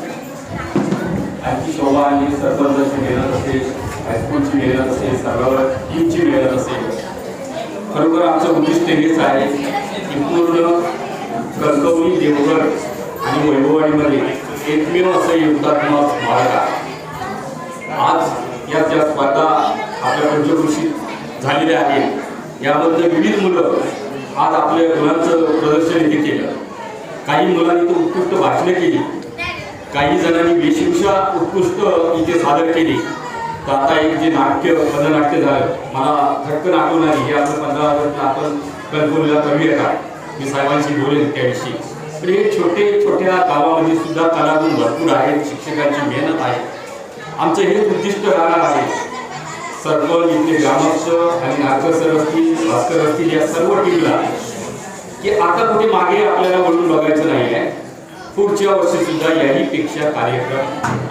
आणखी शोभा आली सरपंचाची मेहनत असेल हायस्कूलची मेहनत असेल सर्व टीमची मेहनत असेल खरोखर आमचं उद्दिष्ट हेच आहे की पूर्ण कणकवली देवगड आणि वैभववाडीमध्ये एकमेव असं युद्धात्मक स्मारक आहे. आज या ज्या स्पर्धा आपल्या पंचकृषीत झालेल्या आहेत याबद्दल विविध मुलं आज आपल्या मुलांचं प्रदर्शन इथे केलं. काही मुलांनी तर उत्कृष्ट भाषणे केली, काही जणांनी वेशभूषा उत्कृष्ट इथे सादर केली. तर आता एक जे पदनाट्य झालं मला झटकन आठवण आली. हे आपलं 15 वर्ष आपण कणकवलीला कमी येतात मी साहेबांशी बोलेन त्याविषयी. तर हे छोट्या गावामध्ये सुद्धा कलागुण भरपूर आहेत, शिक्षकांची मेहनत आहे. आमचं हेच उद्दिष्ट राहणार आहे सरपंच इथले ग्रामस्थ आणि नारकर सर असतील भास्कर असतील या सर्व टीमला की आता कुठे मागे आपल्याला वळून बघायचं नाही आहे. पुढच्या वर्षी सुद्धा याहीपेक्षा कार्यक्रम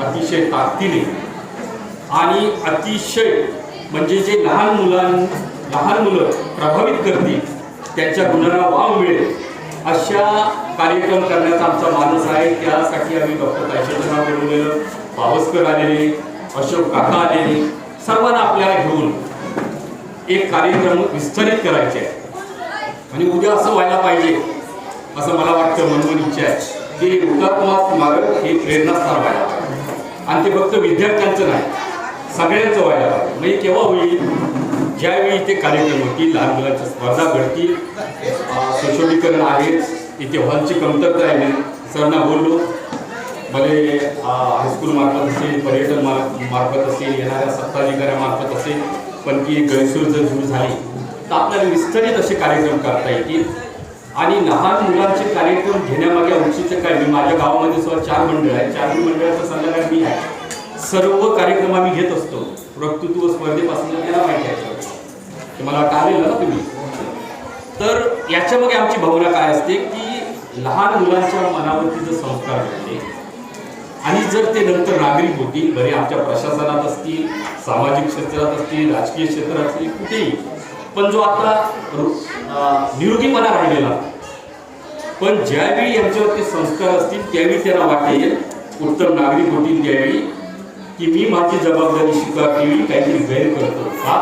अतिशय ताकदीने आणि अतिशय म्हणजे जे लहान मुलं प्रभावित करतील, त्यांच्या गुणांना वाव मिळेल अशा कार्यक्रम करण्याचा आमचा मानस आहे. त्यासाठी आम्ही डॉक्टर तायशेचं नाव बोलवलेलं, पावसकर आलेले, अशोक काका आलेले, सर्वांना आपल्याला घेऊन एक कार्यक्रम विस्तारित करायचे आहे. आणि उद्या असं व्हायला पाहिजे असं मला वाटतं, मनोमन इच्छा आहे की हुतात्मा स्मारक हे प्रेरणास्थान व्हायला पाहिजे. आणि ते फक्त विद्यार्थ्यांचं नाही, सगळ्यांचं व्हायला पाहिजे. म्हणजे केव्हा होईल? ज्यावेळी इथे कार्यक्रम होतील, लहान मुलांच्या स्पर्धा घडतील, सुशोभीकरण आहे, इथे हॉलची कमतरता आहे. सरना बोललो, भले हायस्कूल मार्फत असेल, पर्यटन मार्फत असेल, येणाऱ्या सत्ताधिकाऱ्यामार्फत असेल, पण ती गैरसोय जर दूर झाली तर आपल्याला विस्तारित असे कार्यक्रम करता येतील. आणि लहान मुलांचे कार्यक्रम घेण्यामागे औचित्य काय? मी माझ्या गावामध्ये सुद्धा 4 मंडळ आहे, 4 मंडळाचा सल्लागार मी आहे. सर्व कार्यक्रम आम्ही घेत असतो, वक्तृत्व स्पर्धेपासून त्याला माहिती आहे, ते मला टाळेल ना तुम्ही. तर याच्यामागे आमची भावना काय असते की लहान मुलांच्या मनावरती जर संस्कार घडले आणि जर ते नंतर नागरिक होतील, बरे आमच्या प्रशासनात असतील, सामाजिक क्षेत्रात असतील, राजकीय क्षेत्रात असतील, कुठेही, पण जो आता निरोगीपणा राहिलेला, पण ज्यावेळी यांच्यावरती संस्कार असतील त्यावेळी त्यांना वाटेल, उत्तम नागरिक होतील त्यावेळी की मी माझी जबाबदारी स्वीकारली, काहीतरी गैर करतो का,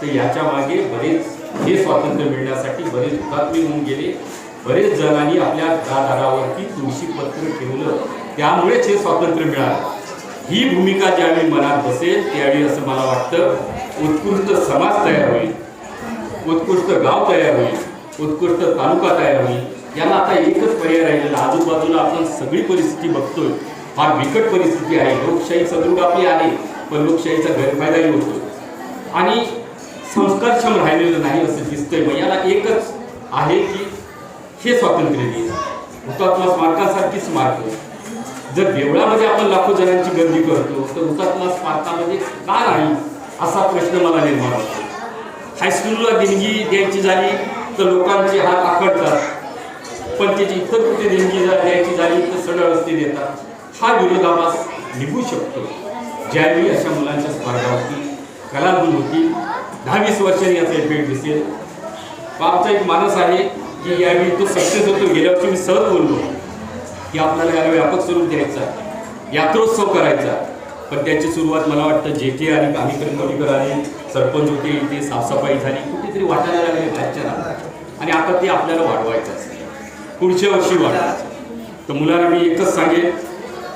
तर याच्या मागे बरेच हे स्वातंत्र्य मिळण्यासाठी बरेच हुतात्मे होऊन गेले, बरेच जणांनी आपल्या दारावरती तुळशी पत्र ठेवलं, त्यामुळेच हे स्वातंत्र्य मिळालं. ही भूमिका ज्यावेळी मनात बसेल त्यावेळी असं मला वाटतं उत्कृष्ट समाज तयार होईल, उत्कृष्ट गाव तयार होईल, उत्कृष्ट तालुका तयार होईल. याला आता एकच पर्याय राहिलेला. आजूबाजूला आपण सगळी परिस्थिती बघतोय, फार बिकट परिस्थिती आहे. लोकशाही सदृढ आपली आहे, पण लोकशाहीचा गैरफायदाही होतो आणि संस्कारक्षम राहिलेलं नाही असं दिसतंय. मग याला एकच आहे की हे स्वातंत्र्य दिन, हुतात्मा स्मारकासारखी स्मारक. जर देवळामध्ये आपण लाखो जणांची गर्दी करतो तर हुतात्मा स्मारकामध्ये का नाही असा प्रश्न मला निर्माण होतो. हायस्कूलला देणगी द्यायची झाली तर लोकांचे हात आखडतात, पण त्याची इतर कुठे देणगी द्यायची झाली तर सरळ रस्ते देतात. हा विरोधाभास निघू शकतो ज्यावेळी अशा मुलांच्या स्पर्धावरती कलागुण होतील. 10-20 वर्षांनी याचा इफेक्ट दिसेल. आमचा एक मानस आहे की यावेळी तो सक्सेस होतो. गेल्या वर्षी मी सहज बोललो की आपल्याला याला व्यापक स्वरूप द्यायचा, यात्रोत्सव करायचा, पण त्याची सुरुवात मला वाटतं जेके आणि कानिकर आणि सरपंच होते, इथे साफसफाई झाली, कुठेतरी वाटायला लागले बाहेरच्या, आणि आता ते आपल्याला वाढवायचं असेल, पुढच्या वर्षी वाढवायचं. तर मुलांना मी एकच सांगेन,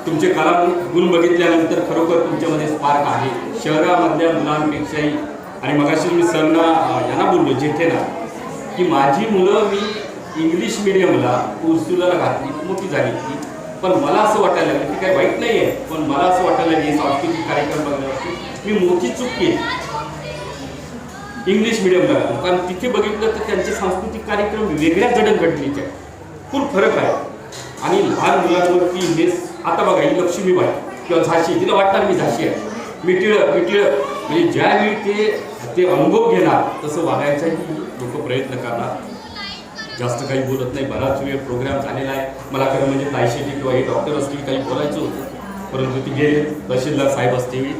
तुमचे कला गुण बघितल्यानंतर खरोखर तुमच्यामध्ये स्पार्क आहे, शहरामधल्या मुलांपेक्षाही. आणि मगाशी मी सरना यांना बोललो जेठेला की माझी मुलं मी इंग्लिश मिडियमला उर्सुलाला घातली, मोठी झाली ती, पण मला असं वाटायला लागलं की काही वाईट नाही आहे, पण मला असं वाटायला लागलं सांस्कृतिक कार्यक्रम बघण्यावरती मी मोठी चूक केली इंग्लिश मिडियमला, कारण तिथे बघितलं तर त्यांचे सांस्कृतिक कार्यक्रम वेगळ्या जडणघडणीचे आहेत, खूप फरक आहे. आणि लहान मुलांवरती हे आता बघा, ही लक्ष्मीबाई किंवा झाशी, तिला वाटणार मी झाशी आहे, मिटिळं म्हणजे ज्यावेळी ते अनुभव घेणार तसं वागायचाही लोक प्रयत्न करणार. जास्त काही बोलत नाही, बराच वेळ प्रोग्राम झालेला आहे. मला खरं म्हणजे तायशेटी किंवा हे डॉक्टर असतील काही बोलायचं होतं, परंतु ती गेले, तहसीलदार साहेब असतील.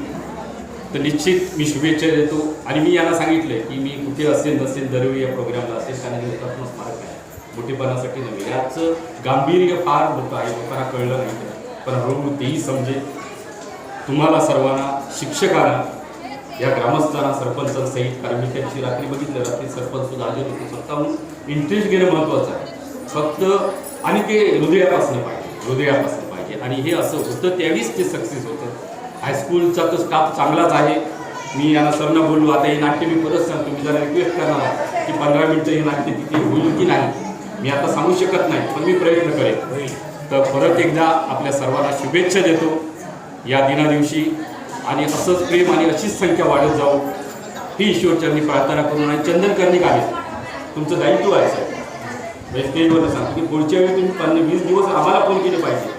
तर निश्चित मी शुभेच्छा देतो. आणि मी यांना सांगितलं की मी कुठे असेल नसेल दरवेळी या प्रोग्रामला असेल, कारण हुतात्मा स्मारक आहे, मोठेपणासाठी नव्हे. याचं गांभीर्य फार मोठं आहे, लोकांना कळलं नाही, पण हळूहळू तेही समजेल. तुम्हाला सर्वांना, शिक्षकांना, या ग्रामस्थांना, सरपंचांसहित, कारण मी त्यांची रात्री बघितलं, रात्री सरपंच सुद्धा हजर होते, स्वतःहून इंटरेस्ट घेणं महत्त्वाचं आहे फक्त. आणि ते हृदयापासून पाहिजे. आणि हे असं होतं त्यावेळीच ते सक्सेस होतं. हायस्कूलचा तर स्टाफ चांगलाच आहे. मी यांना सरना बोललो, आता हे नाट्य मी परत सांगतो, मी जरा रिक्वेस्ट करणार की 15 मिनिटं हे नाट्य तिथे होईल की नाही मी आता सांगू शकत नाही, पण मी प्रयत्न करेन. तर परत एकदा आपल्या सर्वांना शुभेच्छा देतो या दिनादिवशी. आणि असंच प्रेम आणि अशीच संख्या वाढत जाऊ ही ईश्वरचरणी प्रार्थना करून. आणि चंदन कर्णिक आहे, तुमचं दायित्व आहे साहेब, स्टेजवर सांगतो की पुढच्या वेळी तुम्ही 20 दिवस आम्हाला फोन केले पाहिजे,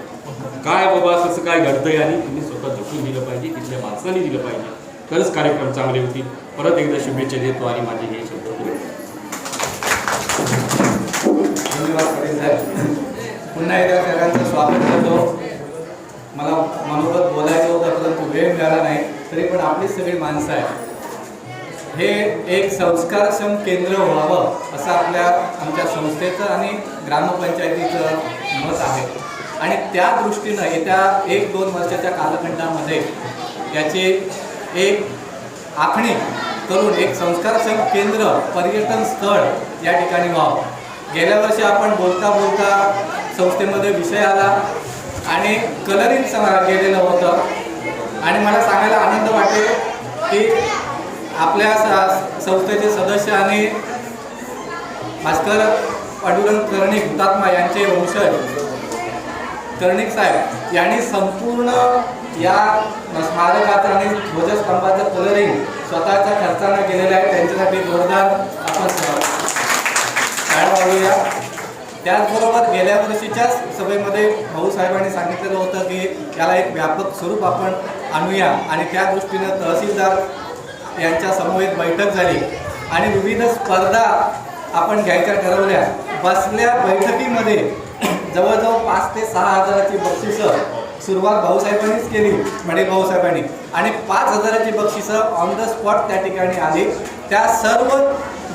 काय बाबा कसं काय घडतंय, आणि तुम्ही स्वतः झोपून दिलं पाहिजे, तिथल्या माणसांनी दिलं पाहिजे, तरच कार्यक्रम चांगले होतील. परत एकदा शुभेच्छा देतो आणि माझे हे शब्द पुन्हा एकदा सगळ्यांचं स्वागत करतो. मला मनोगत बोलायचं होतं परंतु वेळ मिळाला नाही. तरी पण आपलीच सगळी माणसं आहे. हे एक संस्कारक्षम केंद्र व्हावं असं आमच्या संस्थेचं आणि ग्रामपंचायतीचं मत आहे. आणि त्या दृष्टीनं येत्या 1-2 वर्षाच्या कालखंडामध्ये याची एक आखणी करून एक संस्कारक्षम केंद्र, पर्यटन स्थळ या ठिकाणी व्हावं. गेल्या वर्षी आपण बोलता बोलता संस्थेमध्ये विषय आला आणि कलरिंग गेलेलं होतं. आणि मला सांगायला आनंद वाटेल की आपल्या संस्थेचे सदस्य आणि भास्कर पांडुरंग कर्णिक हुतात्मा यांचे वंशज कर्णिक साहेब यांनी संपूर्ण या स्मारकाचं आणि ध्वजस्तंभाचं कलरिंग स्वतःच्या खर्चानं केलेलं आहे. त्यांच्यासाठी जोरदार आपण टाळ्या वाजवूया. त्याचबरोबर गेल्या वर्षीच्याच सभेमध्ये भाऊसाहेबांनी सांगितलेलं होतं की याला एक व्यापक स्वरूप आपण आणूया आणि त्या दृष्टीनं तहसीलदार यांच्या समवेत बैठक झाली आणि विविध स्पर्धा आपण घ्यायच्या ठरवल्या. बसल्या बैठकीमध्ये जवळजवळ 5 ते 6 हजाराची बक्षिसं सुरुवात भाऊसाहेबांनीच केली, म्हणजे भाऊसाहेबांनी, आणि 5 हजाराची बक्षिसं ऑन द स्पॉट त्या ठिकाणी आली. त्या सर्व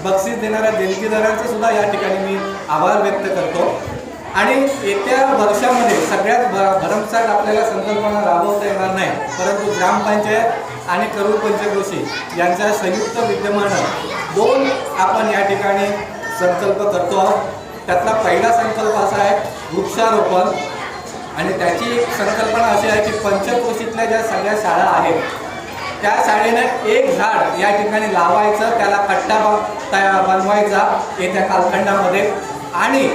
बक्षीस देणाऱ्या देणगीदारांचे सुद्धा या ठिकाणी मी आभार व्यक्त करतो. आणि येत्या वर्षामध्ये सगळ्यात भरमसाठ आपल्याला संकल्पना राबवता येणार नाही, परंतु ग्रामपंचायत आणि करूर पंचक्रोशी यांच्या संयुक्त विद्यमानं 2 आपण या ठिकाणी संकल्प करतो आहोत. त्यातला पहिला संकल्प असा आहे वृक्षारोपण, आणि त्याची एक संकल्पना अशी आहे की पंचक्रोशीतल्या ज्या सगळ्या शाळा आहेत त्या शाळेनं 1 झाड या ठिकाणी लावायचं, त्याला कट्टा बनवायचा येत्या कालखंडामध्ये. आणि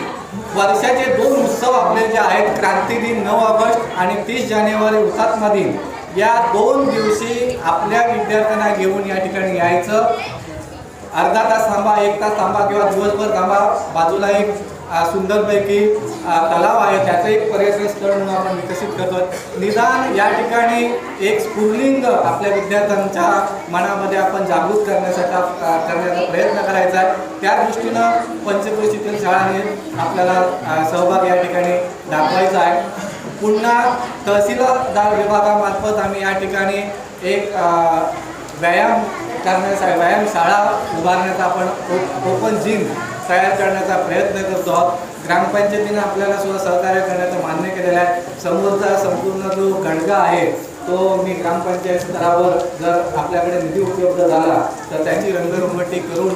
वर्षाचे 2 उत्सव आपले जे आहेत, क्रांती दिन 9 ऑगस्ट आणि 30 जानेवारी हुतात्मा दिन, या 2 दिवशी आपल्या विद्यार्थ्यांना घेऊन या ठिकाणी यायचं. अर्धा तास थांबा, 1 तास थांबा किंवा दिवसभर थांबा. बाजूला एक सुंदरपैकी तलाव आहे, त्याचं एक पर्यटन स्थळ म्हणून आपण विकसित करतो. निदान या ठिकाणी एक स्फुल्लिंग आपल्या विद्यार्थ्यांच्या मनामध्ये आपण जागृत करण्याचा प्रयत्न करायचा आहे. त्या दृष्टीनं पंचक्रोशीतील शाळांनी आपल्याला सहभाग या ठिकाणी दाखवायचा आहे. पुन्हा तहसीलदार विभागामार्फत आम्ही या ठिकाणी एक व्यायामशाळा उभारण्याचा आपण ओपन जिम तयार करण्याचा प्रयत्न करतो आहोत. ग्रामपंचायतीनं आपल्याला सुद्धा सहकार्य करण्याचं मान्य केलेलं आहे. समोरचा संपूर्ण जो गडगा आहे तो मी ग्रामपंचायत स्तरावर जर आपल्याकडे निधी उपलब्ध झाला तर त्याची रंगरंगटी करून,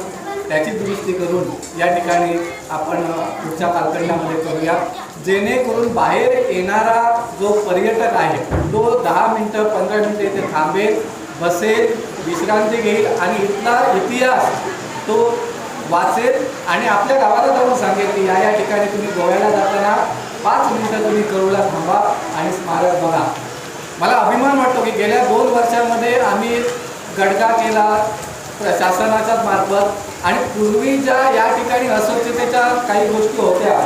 त्याची दुरुस्ती करून या ठिकाणी आपण पुढच्या कालखंडामध्ये करूया, जेणेकरून बाहेर येणारा जो पर्यटक आहे तो 10 मिनटं 15 मिनटं इथे थांबेल, बसेल, विश्रांती घेईल आणि इथला इतिहास तो वाचेल आणि आपल्या गावाला जाऊन सांगेल की या ठिकाणी तुम्ही गोव्याला जाताना 5 मिनिटं तुम्ही करूला थांबा आणि स्मारक बघा. मला अभिमान वाटतो की गेल्या 2 वर्षांमध्ये आम्ही गडगा केला शासनाच्याच मार्फत, आणि पूर्वीच्या या ठिकाणी अस्वच्छतेच्या काही गोष्टी होत्या,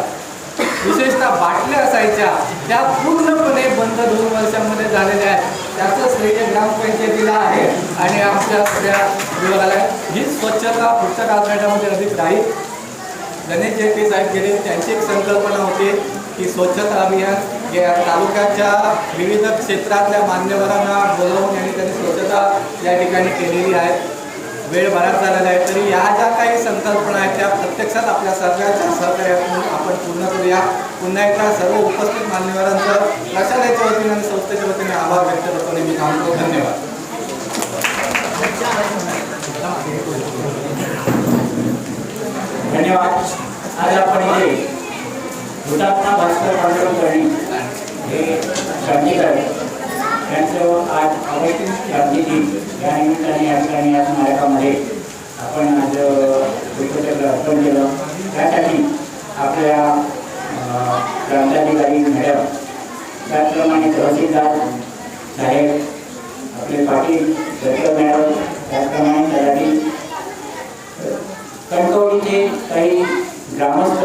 विशेषतः बाटल्या असायच्या, त्या पूर्णपणे बंद 2 वर्षांमध्ये झालेल्या आहेत. त्याचं श्रेय ग्रामपंचायतीला आहे आणि आमच्या सगळ्या विभागाला. ही स्वच्छता पुढच्या कालखंडामध्ये अधिक राहील. गणेश जयंती साहेब गेले, त्यांची एक संकल्पना होती की स्वच्छता अभियान या तालुक्याच्या विविध क्षेत्रातल्या मान्यवरांना बोलावून त्यांनी स्वच्छता या ठिकाणी केलेली आहे. वेळ बराच झालेला आहे, तरी या ज्या काही संकल्पना आहेत त्या प्रत्यक्षात आपल्या सगळ्यांच्या सहकार्यातून आपण पूर्ण करूया. पुन्हा एकदा सर्व उपस्थित मान्यवरांचं प्रशालेच्या वतीने आणि संस्थेच्या वतीने आभार व्यक्त करतो आणि मी थांबतो. धन्यवाद. धन्यवाद. आज आपण इथे हुतात्मा भास्कर पांडुरंग कर्णिक हे क्रांतिकारी यांचं आज ऑगस्ट क्रांती दिन या निमित्ताने या ठिकाणी या स्मारकामध्ये आपण आज पुष्पचक्र अर्पण केलं. त्यासाठी आपल्या प्रांताधिकारी मॅडम, त्याचप्रमाणे तहसीलदार साहेब, आपले पाटील डॉक्टर मॅडम, त्याचप्रमाणे तलाठी, कणकवलीचे काही ग्रामस्थ,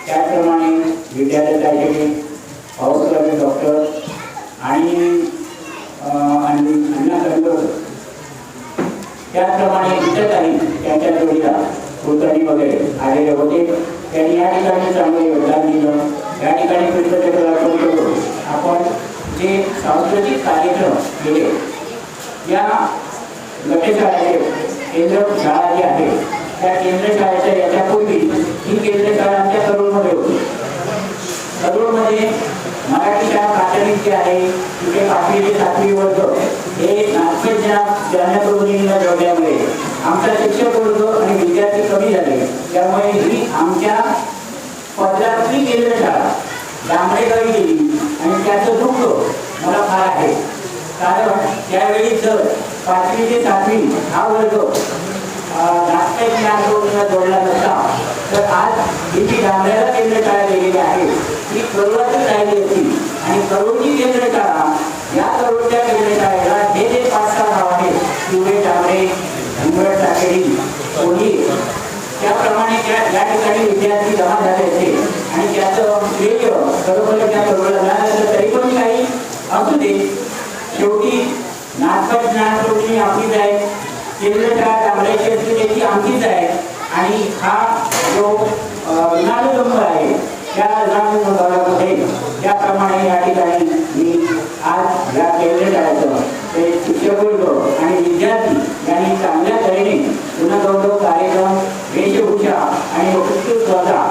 त्याचप्रमाणे विद्यालयाचे पाऊसकर्मी डॉक्टर आणि अण्णा कणकर, त्याचप्रमाणे इतर काही त्यांच्या जोडीला कुलकर्णी वगैरे आलेले होते. त्यांनी या ठिकाणी चांगले योगदान दिलं. या ठिकाणी पुष्पचक्र अर्पण करून आपण जे सांस्कृतिक कार्यक्रम केले या गटशाळेचे केंद्र शाळा जी आहे त्या केंद्र शाळेच्या याच्यापूर्वी ही केंद्र शाळा आमच्या करूरमध्ये होती. करूरमध्ये मराठी शाळा प्राथमिक जी आहे तिथे 5वी ते 7वी वर्ग हे ज्ञानप्रबोधिनीला जोडल्यामुळे आमचा शिक्षक वर्ग आणि विद्यार्थी कमी झाले. त्यामुळे ही आमच्या पदरातली केंद्र शाळा डांबरेगावी गेली आणि त्याचं दुःख मला फार आहे. कारण त्यावेळी जर 5वी ते 7वी हा वर्ग राष्ट्रीय ज्ञानप्रबोधिनीला जोडला नसता तर आज ही जी डांबरेला केंद्र शाळा गेलेली आहे ती करोडातच राहिली होती. आणि करोडची केंद्र शाळा या करोडच्या केंद्र शाळेला हे जे 5-6 गाव आहेत शिवरे, डांबरे, हिंगवड, टाकेडी, कोली त्याप्रमाणे या ठिकाणी विद्यार्थी जमा झाले होते आणि त्याचं श्रेय बरोबर त्या करोडला मिळालं. तरी पण काही असू दे, शेवटी नाटक ज्ञानप्रबोधिनी आपलीच आहे, केंद्र शाळा डांबरेची असली त्याची आमचीच आहे. आणि हा जो विनालंब आहे त्या विनालंबामध्ये त्याप्रमाणे या ठिकाणी मी आज या केंद्र शाळेचं ते शिक्षक वर्ग आणि विद्यार्थी यांनी चांगल्या तऱ्हेने गुणगौरव कार्यक्रम, वेशभूषा आणि वक्तृत्व स्पर्धा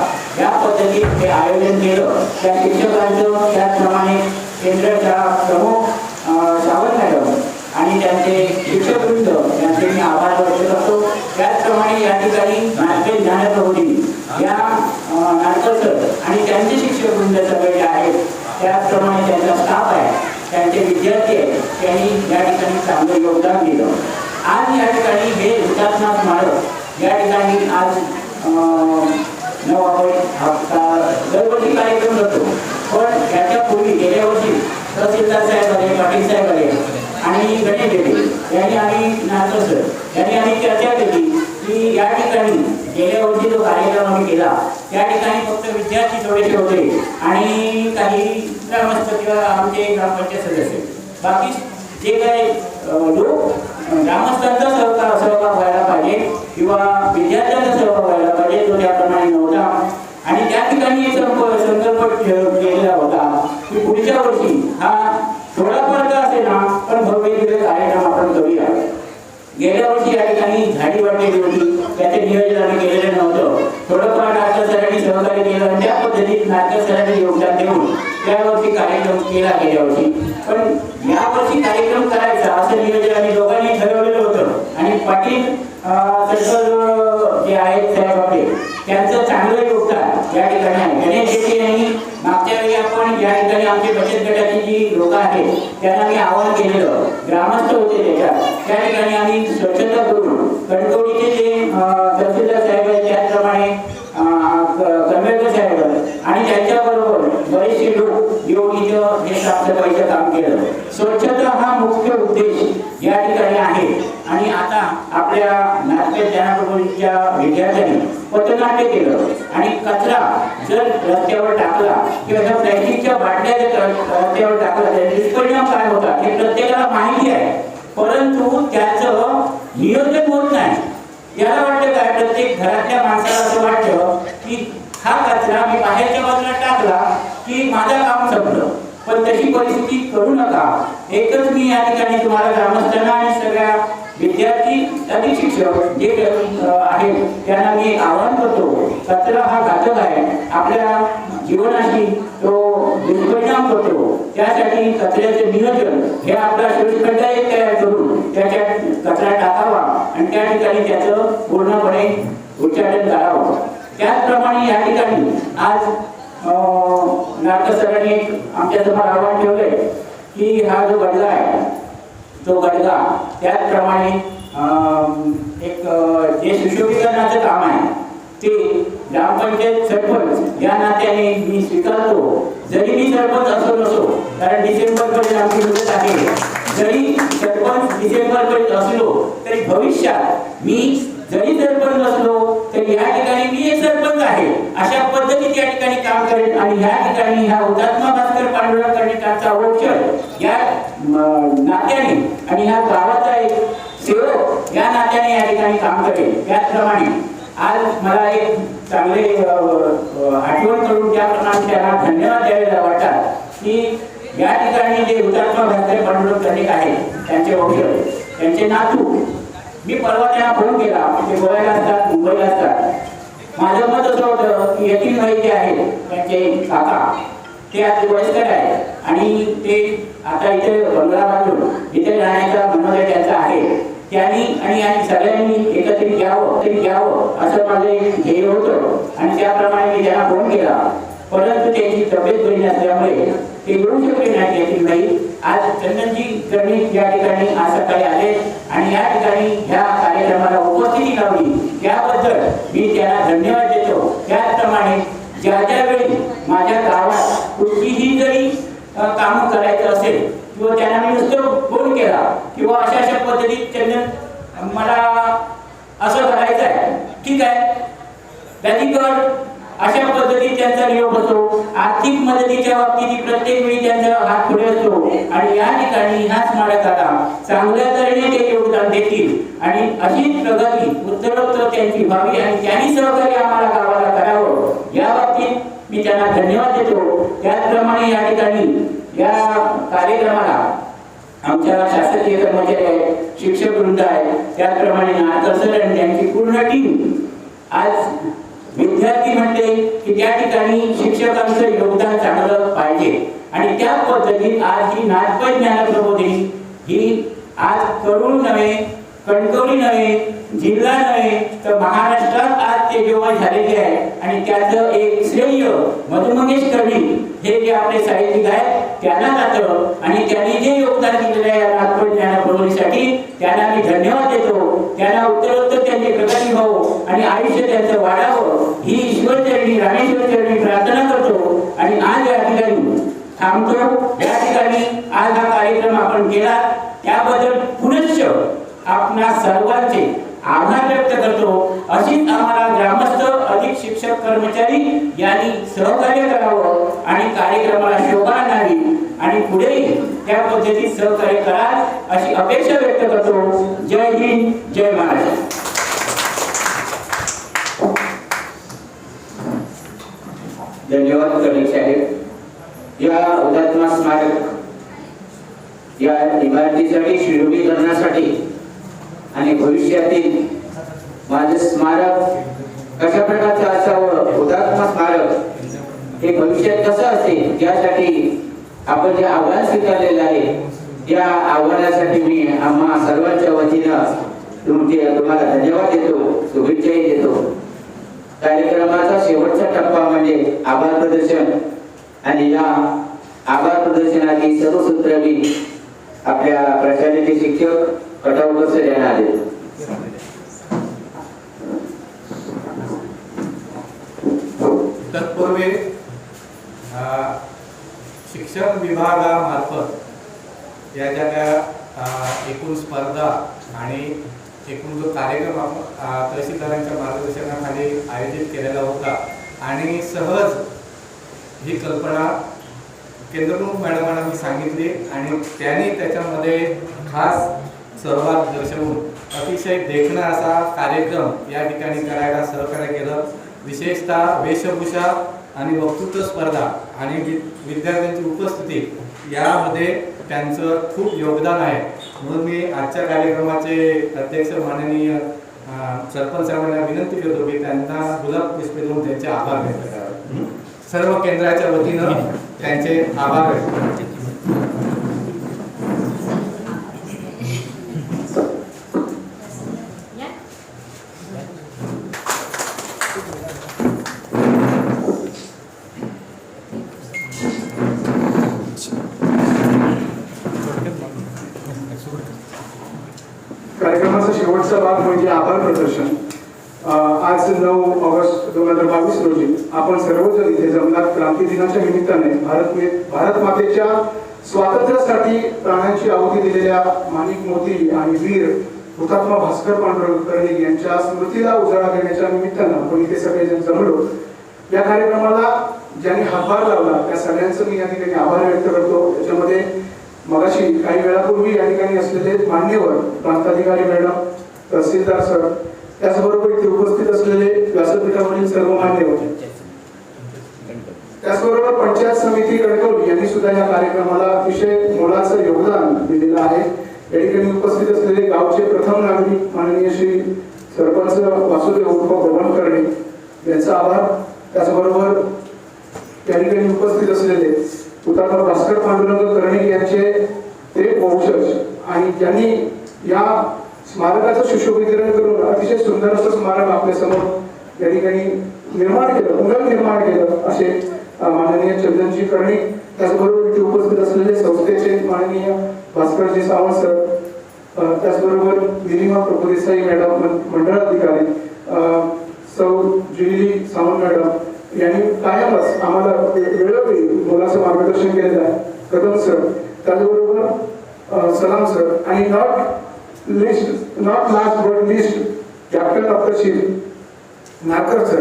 या पद्धतीत हे आयोजन केलं. त्या शिक्षकांचं त्याचप्रमाणे केंद्र शाळा प्रमुख सावंत मॅडम आणि त्यांचे शिक्षकवृंद यांचे मी आभार व्यक्त करतो. त्याचप्रमाणे या ठिकाणी नाट्य ज्ञानप्रबोधिनी या नाटकसर आणि त्यांचे शिक्षकवृंद सगळे आहेत, त्याचप्रमाणे त्यांचा स्टाफ आहे, त्यांचे विद्यार्थी आहेत, त्यांनी या ठिकाणी चांगलं योगदान दिलं. आज या ठिकाणी हे हुतात्मा स्मारक या ठिकाणी आज 9 ऑगस्ट दरवर्षी कार्यक्रम होतो. पण याच्यापूर्वी गेल्या वर्षी तहसीलदार साहेब आले, पाटील साहेब आले आणि गणेश देवी यांनी आणि नाटकसर यांनी आम्ही चर्चा केली की या ठिकाणी गेल्या वर्षी जो कार्यक्रम आम्ही केला त्या ठिकाणी फक्त विद्यार्थी थोडेसे होते आणि काही ग्रामस्थ किंवा आमचे ग्रामपंचायत सदस्य, बाकी जे काही लोक ग्रामस्थांचा सहभाग व्हायला पाहिजे किंवा विद्यार्थ्यांचा सहभाग व्हायला पाहिजे तो त्याप्रमाणे नव्हता. आणि त्या ठिकाणी संकल्प केलेला होता की पुढच्या वर्षी हा थोडाफार का असेल ना पण भव्य कार्यक्रम आपण करूया. गेल्या वर्षी या ठिकाणी झाडी वाटलेली होती, त्याचे नियोजन आम्ही केलेलं नव्हतं. थोडंफार नाटक सरांनी सहकार्य केलं आणि त्या पद्धतीत नाटक सरांनी योगदान देऊन त्यावरती कार्यक्रम केला गेल्या वर्षी. पण यावर्षी कार्यक्रम करायचा असं नियोजन आम्ही दोघांनी ठरवलेलं होतं आणि पाटील जे आहेत साहेब आपले त्यांचं चांगलं योगदान या ठिकाणी आहे. गणेश शेट्टी यांनी मागच्या वेळी आपण या ठिकाणी आमची बचत गटाची जी लोक आहेत त्यांना मी आवाहन केलेलं, ग्रामस्थ होते त्याच्यात, त्या ठिकाणी आम्ही स्वच्छता करून कणकवलीचे जे तहसीलदार साहेब आहेत त्याचप्रमाणे कन्वेकर साहेब आणि त्यांच्याबरोबर बरेचसे लोक योगीचं हे साफसफाईचं काम केलं. स्वच्छता हा मुख्य उद्देश या ठिकाणी आहे. आणि आता आपल्या नाट्य ज्ञानप्रबोधिनीच्या विद्यार्थ्यांनी पथनाट्य केलं आणि कचरा जर रस्त्यावर टाकला किंवा जर प्लॅस्टिकच्या बाटल्या जर रस्त्यावर टाकला तर दुष्परिणाम काय होतात हे प्रत्येकाला माहिती आहे, परंतु त्याचं नियोजन होत नाही. याला वाटतं काय, प्रत्येक घरातल्या माणसाला असं वाटतं की हा कचरा मी बाहेरच्या बाजूला टाकला की माझं काम संपलं. पण तशी परिस्थिती करू नका. एकच मी या ठिकाणी तुम्हाला ग्रामस्थांना आणि सगळ्या विद्यार्थी आणि शिक्षक जे आहेत त्यांना मी एक आवाहन करतो, कचरा हा घातक आहे, आपल्या जीवनाशी तो दुष्परिणाम करतो. त्यासाठी कचऱ्याचे नियोजन हे आपला शोषखड्डा एक तयार करून त्याच्यात कचरा टाकावा आणि त्या ठिकाणी त्याचं पूर्णपणे उच्चाटन करावं. त्याचप्रमाणे या ठिकाणी आज नाटक सरांनी एक आमच्यासमोर आव्हान ठेवलंय की हा जो गडगा आहे तो गडगा त्याचप्रमाणे एक जे सुशोभीकरणाचं काम आहे ते ग्रामपंचायत सरपंच या नात्याने मी स्वीकारतो. जरी मी सरपंच असो नसो, कारण डिसेंबरपर्यंत आमची मुदत आहे, जरी सरपंच डिसेंबरपर्यंत असलो तरी भविष्यात मी जरी सरपंच असलो तरी या ठिकाणी मी एक सरपंच आहे अशा पद्धतीत या ठिकाणी काम करेन. आणि या ठिकाणी ह्या हुतात्मा भास्कर पांडुरंग कर्णिकांचा वंशज या नात्याने आणि ह्या गावाचा एक सेवक या नात्याने या ठिकाणी काम करेल. त्याचप्रमाणे आज मला एक चांगले आठवण करून त्याप्रमाणे त्यांना धन्यवाद द्यायला वाटतात की या ठिकाणी जे हुतात्मा भास्कर पांडुरंग कर्णिक आहेत त्यांचे वंशज त्यांचे नातू. मी परवा त्यांना फोन केला, ते गोव्याला असतात, मुंबईला असतात. माझं मत असं होतं की यतीन भाई जे आहेत त्यांचे काका ते आज वयस्कर आहेत आणि ते आता इथे बंगला बांधून इथे राहण्याचा मनोदय त्यांचा आहे. त्यांनी आणि सगळ्यांनी एकत्रित घ्यावं असं माझं एक ध्येय होतं आणि त्याप्रमाणे मी त्यांना फोन केला. परंतु त्यांची तब्येत बरी नसल्यामुळे ते येऊ शकले नाही यतीन भाई. आज चंदनजी कर्णिक या ठिकाणी आज सकाळी आले आणि या ठिकाणी ह्या कार्यक्रमाला उपस्थिती लावली त्याबद्दल मी त्यांना धन्यवाद देतो. त्याचप्रमाणे ज्या वेळी माझ्या गावात कुठलीही जरी कामं करायचं असेल किंवा त्यांना मी नुसतं फोन केला किंवा अशा पद्धतीत चंदन मला असं करायचं आहे, ठीक आहे त्याची कर, अशा पद्धतीत त्यांचा नियोग असतो. आर्थिक मदतीच्या बाबतीत प्रत्येक वेळी त्यांचा हात पुढे असतो आणि या ठिकाणी ह्या स्मारकाला चांगल्या तऱ्हेने ते योगदान देतील आणि अशीच प्रगती उत्तरोत्तर त्यांची व्हावी आणि त्यांनी सहकार्य आम्हाला गावाला करावं या बाबतीत मी त्यांना धन्यवाद देतो. त्याचप्रमाणे या ठिकाणी या कार्यक्रमाला आमच्या शासकीय कर्मचारी आहेत, शिक्षक वृंद आहे, त्याचप्रमाणे नारकर सर आणि त्यांची पूर्ण टीम. आज विद्यार्थी म्हणते की त्या ठिकाणी शिक्षकांचं योगदान चांगलं पाहिजे आणि त्या पद्धतीत आज ही नाथपंथ ज्ञानप्रबोधिनी ही आज करूळ नव्हे, कणकवली नव्हे, जिल्हा नव्हे तर महाराष्ट्रात आज ते जेव्हा झालेले आहे आणि त्याचं एक श्रेय मधु मंगेश कर्णिक हे जे आपले साहित्यिक आहेत त्यांना जातं आणि त्यांनी जे योगदान दिलेलं आहे नाथपंथ ज्ञानप्रबोधिनीसाठी त्यांना मी धन्यवाद देतो. त्यांना उत्तरोत्तर त्यांची प्रगती व्हावं आणि आयुष्य त्यांचं वाढावं ही ईश्वरचरणी रामेश्वर चरणी प्रार्थना करतो आणि आज या ठिकाणी थांबतो. या ठिकाणी आज हा कार्यक्रम आपण केला त्याबद्दल पुनश्च आपणा सर्वांचे आभार व्यक्त करतो. अशीच आम्हाला ग्रामस्थ अधिक शिक्षक कर्मचारी यांनी सहकार्य करावं आणि कार्यक्रमाला शोभा आणावी आणि पुढेही त्या पद्धतीत सहकार्य कराल अशी अपेक्षा व्यक्त करतो. जय हिंद, जय महाराष्ट्र. धन्यवाद कर्णिक साहेब. या हुतात्मा स्मारक या इमारतीसाठी शिरोगीकरणासाठी आणि भविष्यातील माझे स्मारक कशा प्रकारचं असावं, हुतात्मा स्मारक हे भविष्यात कसं असेल यासाठी आपण जे आव्हान स्वीकारलेलं आहे त्या आव्हानासाठी मी आम्हा सर्वांच्या वतीनं तुम्हाला धन्यवाद देतो, शुभेच्छाही देतो. कार्यक्रमाचा शेवटचा टप्पा म्हणजे आभार प्रदर्शन आणि या आभार प्रदर्शनाची सर्व सूत्र मी आपल्या प्रशालेचे शिक्षक कटावकर सर यांना आले. तत्पूर्वी शिक्षण विभागामार्फत या ज्या एकूण स्पर्धा आणि एकूण जो कार्यक्रम आपण तहसीलदारांच्या मार्गदर्शनाखाली आयोजित केलेला होता आणि सहज ही कल्पना केंद्रप्रमुख मॅडमांना मी सांगितली आणि त्यांनी त्याच्यामध्ये खास सहभाग दर्शवून अतिशय देखणा असा कार्यक्रम या ठिकाणी करायला सहकार्य केलं. विशेषतः वेशभूषा आणि वक्तृत्व स्पर्धा आणि विद्यार्थ्यांची उपस्थिती यामध्ये त्यांचं खूप योगदान आहे. म्हणून मी आजच्या कार्यक्रमाचे अध्यक्ष माननीय सरपंच साहेबांना विनंती करतो की त्यांना गुलाब पुष्पे देऊन त्यांचे आभार व्यक्त करावे. सर्व केंद्राच्या वतीनं त्यांचे आभार व्यक्त करतो. कार्यक्रमाचा शेवटचा भाग म्हणजे आभार प्रदर्शन. आज 9 ऑगस्ट 2022 रोजी आपण सर्वजण इथे जमणार क्रांती दिनाच्या निमित्ताने भारत मातेच्या स्वातंत्र्यासाठी प्राणांची आहुती दिलेल्या माणिक मोती आणि वीर हुतात्मा भास्कर पांडुरंग कर्णिक यांच्या स्मृतीला उजाळा देण्याच्या निमित्तानं आपण इथे सगळेजण जमलो. या कार्यक्रमाला ज्यांनी हातभार लावला त्या सगळ्यांचं मी या ठिकाणी आभार व्यक्त करतो. त्याच्यामध्ये मगाशी काही वेळापूर्वी या ठिकाणी असलेले मान्यवर प्रांताधिकारी मॅडम, तहसीलदार सर, त्याचबरोबर इथे उपस्थित असलेले व्यासपीठावरील सर्व मान्यवर, त्याचबरोबर पंचायत समिती कणकवली यांनी सुद्धा या कार्यक्रमाला अतिशय मोलाचं योगदान दिलेलं आहे. या ठिकाणी उपस्थित असलेले गावचे प्रथम नागरिक माननीय श्री सरपंच वासुदेव उर्फ भवन करणे यांचा आभार. त्याचबरोबर या ठिकाणी उपस्थित असलेले हुतात्मा भास्कर पांडुरंग कर्णिक यांचे ते वंशज आणि ज्यांनी या स्मारकाचं सुशोभीकरण करून अतिशय सुंदर असं स्मारक आपल्या समोर या ठिकाणी निर्माण केलं, पुनर्निर्माण केलं असे माननीय चंदनजी कर्णिक. त्याचबरोबर इथे उपस्थित असलेले संस्थेचे माननीय भास्करजी सावंत सर, त्याचबरोबर निलिमा प्रभुदेसाई मॅडम मंडळ अधिकारी, सौ जुली सावंत मॅडम यांनी कायमच आम्हाला वेळोवेळी मुलाचं मार्गदर्शन केलेलं आहे. कदम सर, त्याचबरोबर सलाम सर आणि not last but list captain of the ship Narkar sir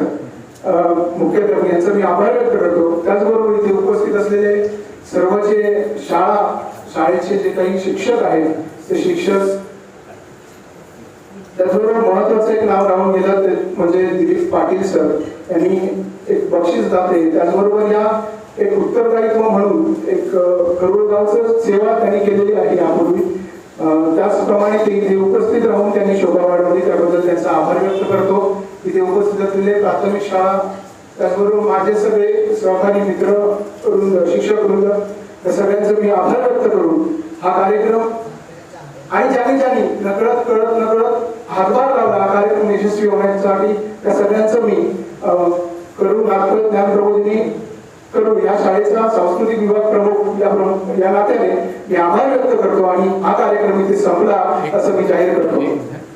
मुख्याध्यापक यांचा मी आभार व्यक्त करतो. त्याचबरोबर इथे उपस्थित असलेले सर्वचे शाळेचे जे काही शिक्षक आहेत ते शिक्षक, त्याचबरोबर महत्वाचं एक नाव राहून गेलं ते म्हणजे दिलीप पाटील सर यांनी एक बक्षीस दाते, त्याचबरोबर या एक उत्तरदायित्व म्हणून एक करुळगावचं सेवा त्यांनी केलेली आहे यापूर्वी. त्याचप्रमाणे ते इथे उपस्थित राहून त्यांनी शोभा वाढवली, त्याबद्दल त्यांचा आभार व्यक्त करतो. इथे उपस्थित असलेले प्राथमिक शाळा, त्याचबरोबर माझे सगळे सहकारी मित्र वृंद, शिक्षक वृंद, त्या सगळ्यांचं मी आभार व्यक्त करून हा कार्यक्रम आणि ज्यांनी नकळत हातभार लावला हा कार्यक्रम यशस्वी होण्यासाठी त्या सगळ्यांचं मी करून नागपूर ज्ञान प्रबोधिनी करून या शाळेचा सांस्कृतिक विभाग प्रमुख या नात्याने मी आभार व्यक्त करतो आणि हा कार्यक्रम इथे संपला असं मी जाहीर करतो.